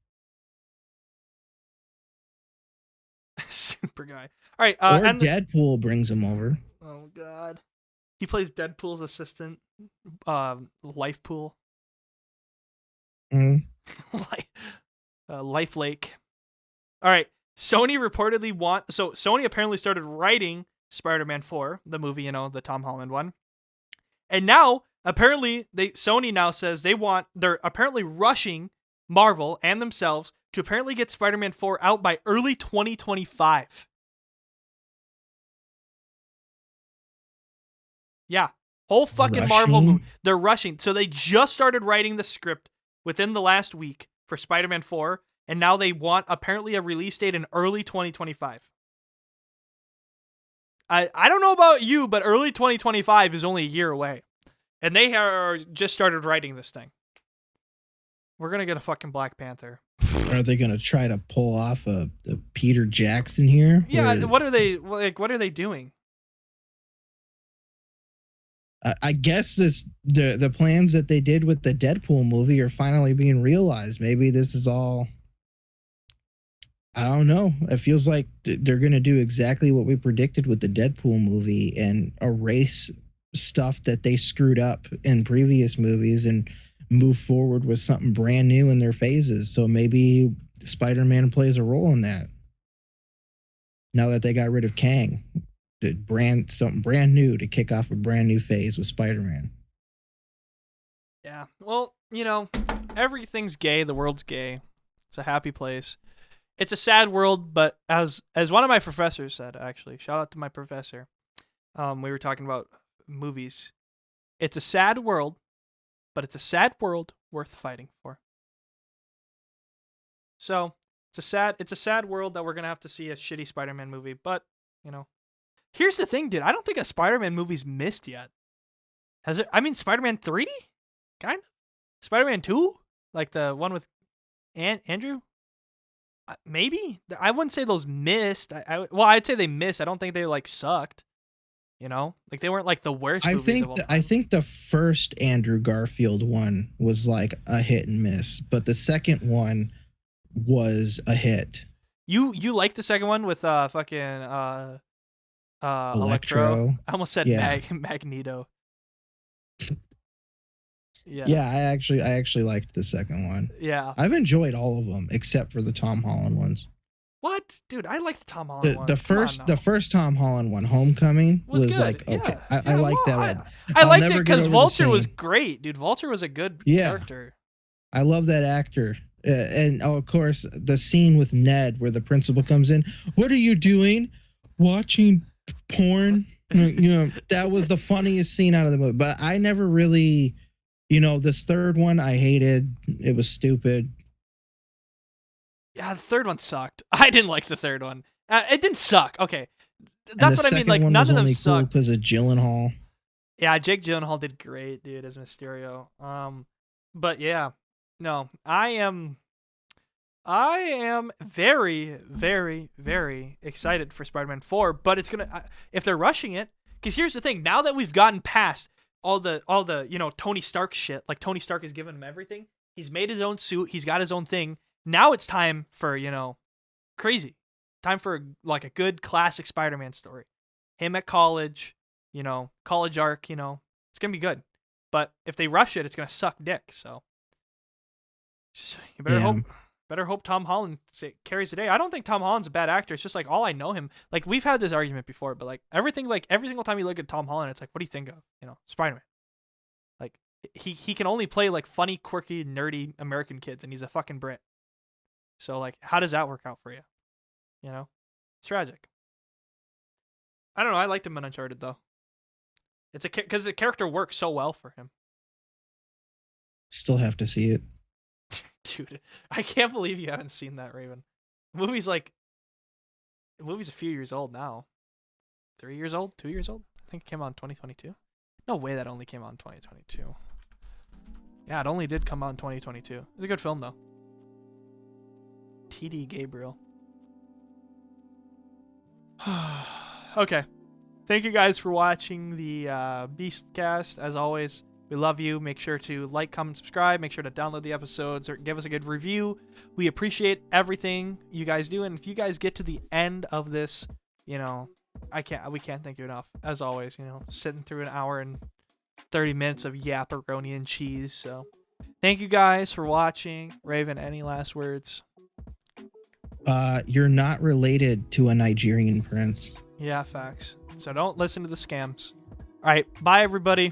Super Guy. All right. Or Deadpool brings him over. Oh, God. He plays Deadpool's assistant, Life Pool. Life Lake. All right. Sony reportedly Sony apparently started writing Spider-Man 4, the movie, the Tom Holland one. And now apparently Sony now says they're apparently rushing Marvel and themselves to apparently get Spider-Man 4 out by early 2025. Yeah. Whole fucking Marvel movie. They're rushing. So they just started writing the script within the last week for Spider-Man 4, and now they want apparently a release date in early 2025. I don't know about you, but early 2025 is only a year away. And they are just started writing this thing. We're going to get a fucking Black Panther. Are they going to try to pull off a Peter Jackson here? Yeah, what are they doing? I guess the plans that they did with the Deadpool movie are finally being realized. Maybe this is all, I don't know. It feels like they're going to do exactly what we predicted with the Deadpool movie and erase stuff that they screwed up in previous movies and move forward with something brand new in their phases. So maybe Spider-Man plays a role in that. Now that they got rid of Kang, something brand new to kick off a brand new phase with Spider-Man. Yeah. Well, everything's gay. The world's gay. It's a happy place. It's a sad world, but as one of my professors said, actually, shout out to my professor. We were talking about movies. It's a sad world, but it's a sad world worth fighting for. So it's a sad world that we're gonna have to see a shitty Spider-Man movie. But here's the thing, dude. I don't think a Spider-Man movie's missed yet. Has it? I mean, Spider-Man 3, kind of. Spider-Man 2, like the one with Andrew. Maybe. I wouldn't say those missed. I'd say they missed. I don't think they sucked. Like they weren't like the worst. I think the first Andrew Garfield one was like a hit and miss, but the second one was a hit. You like the second one with fucking Electro? I almost said Magneto. Yeah, I actually liked the second one. Yeah, I've enjoyed all of them except for the Tom Holland ones. What, dude? I like the Tom Holland one. The first Tom Holland one, Homecoming, was good. Like okay. Yeah. I like that one. I liked it because Vulture was great, dude. Vulture was a good character. I love that actor. And of course, the scene with Ned where the principal comes in. What are you doing? Watching porn? That was the funniest scene out of the movie. But I never really, this third one I hated. It was stupid. Yeah, the third one sucked. I didn't like the third one. It didn't suck. Okay, that's what I mean. Like none of them sucked because of Gyllenhaal. Yeah, Jake Gyllenhaal did great, dude, as Mysterio. But yeah, no, I am very, very, very excited for Spider-Man 4. But it's gonna if they're rushing it, because here's the thing: now that we've gotten past all the Tony Stark shit, like Tony Stark has given him everything. He's made his own suit. He's got his own thing. Now it's time for, crazy. Time for like a good classic Spider-Man story. Him at college, college arc, it's going to be good. But if they rush it, it's going to suck dick. So you better hope Tom Holland carries the day. I don't think Tom Holland's a bad actor. It's just like all I know him. Like we've had this argument before, but every single time you look at Tom Holland, it's like, what do you think of? Spider-Man. Like he can only play like funny, quirky, nerdy American kids, and he's a fucking Brit. So, how does that work out for you? It's tragic. I don't know. I liked him in Uncharted, though. It's because the character works so well for him. Still have to see it. Dude, I can't believe you haven't seen that, Raven. The movie's a few years old now. 3 years old? 2 years old? I think it came out in 2022. No way that only came out in 2022. Yeah, it only did come out in 2022. It's a good film, though. TD Gabriel. Okay. Thank you guys for watching the Beastcast. As always, we love you. Make sure to like, comment, subscribe. Make sure to download the episodes or give us a good review. We appreciate everything you guys do. And if you guys get to the end of this, we can't thank you enough. As always, sitting through an hour and 30 minutes of yapperoni and cheese. So thank you guys for watching. Raven, any last words? You're not related to a Nigerian prince. Yeah, facts. So don't listen to the scams. All right. Bye, everybody.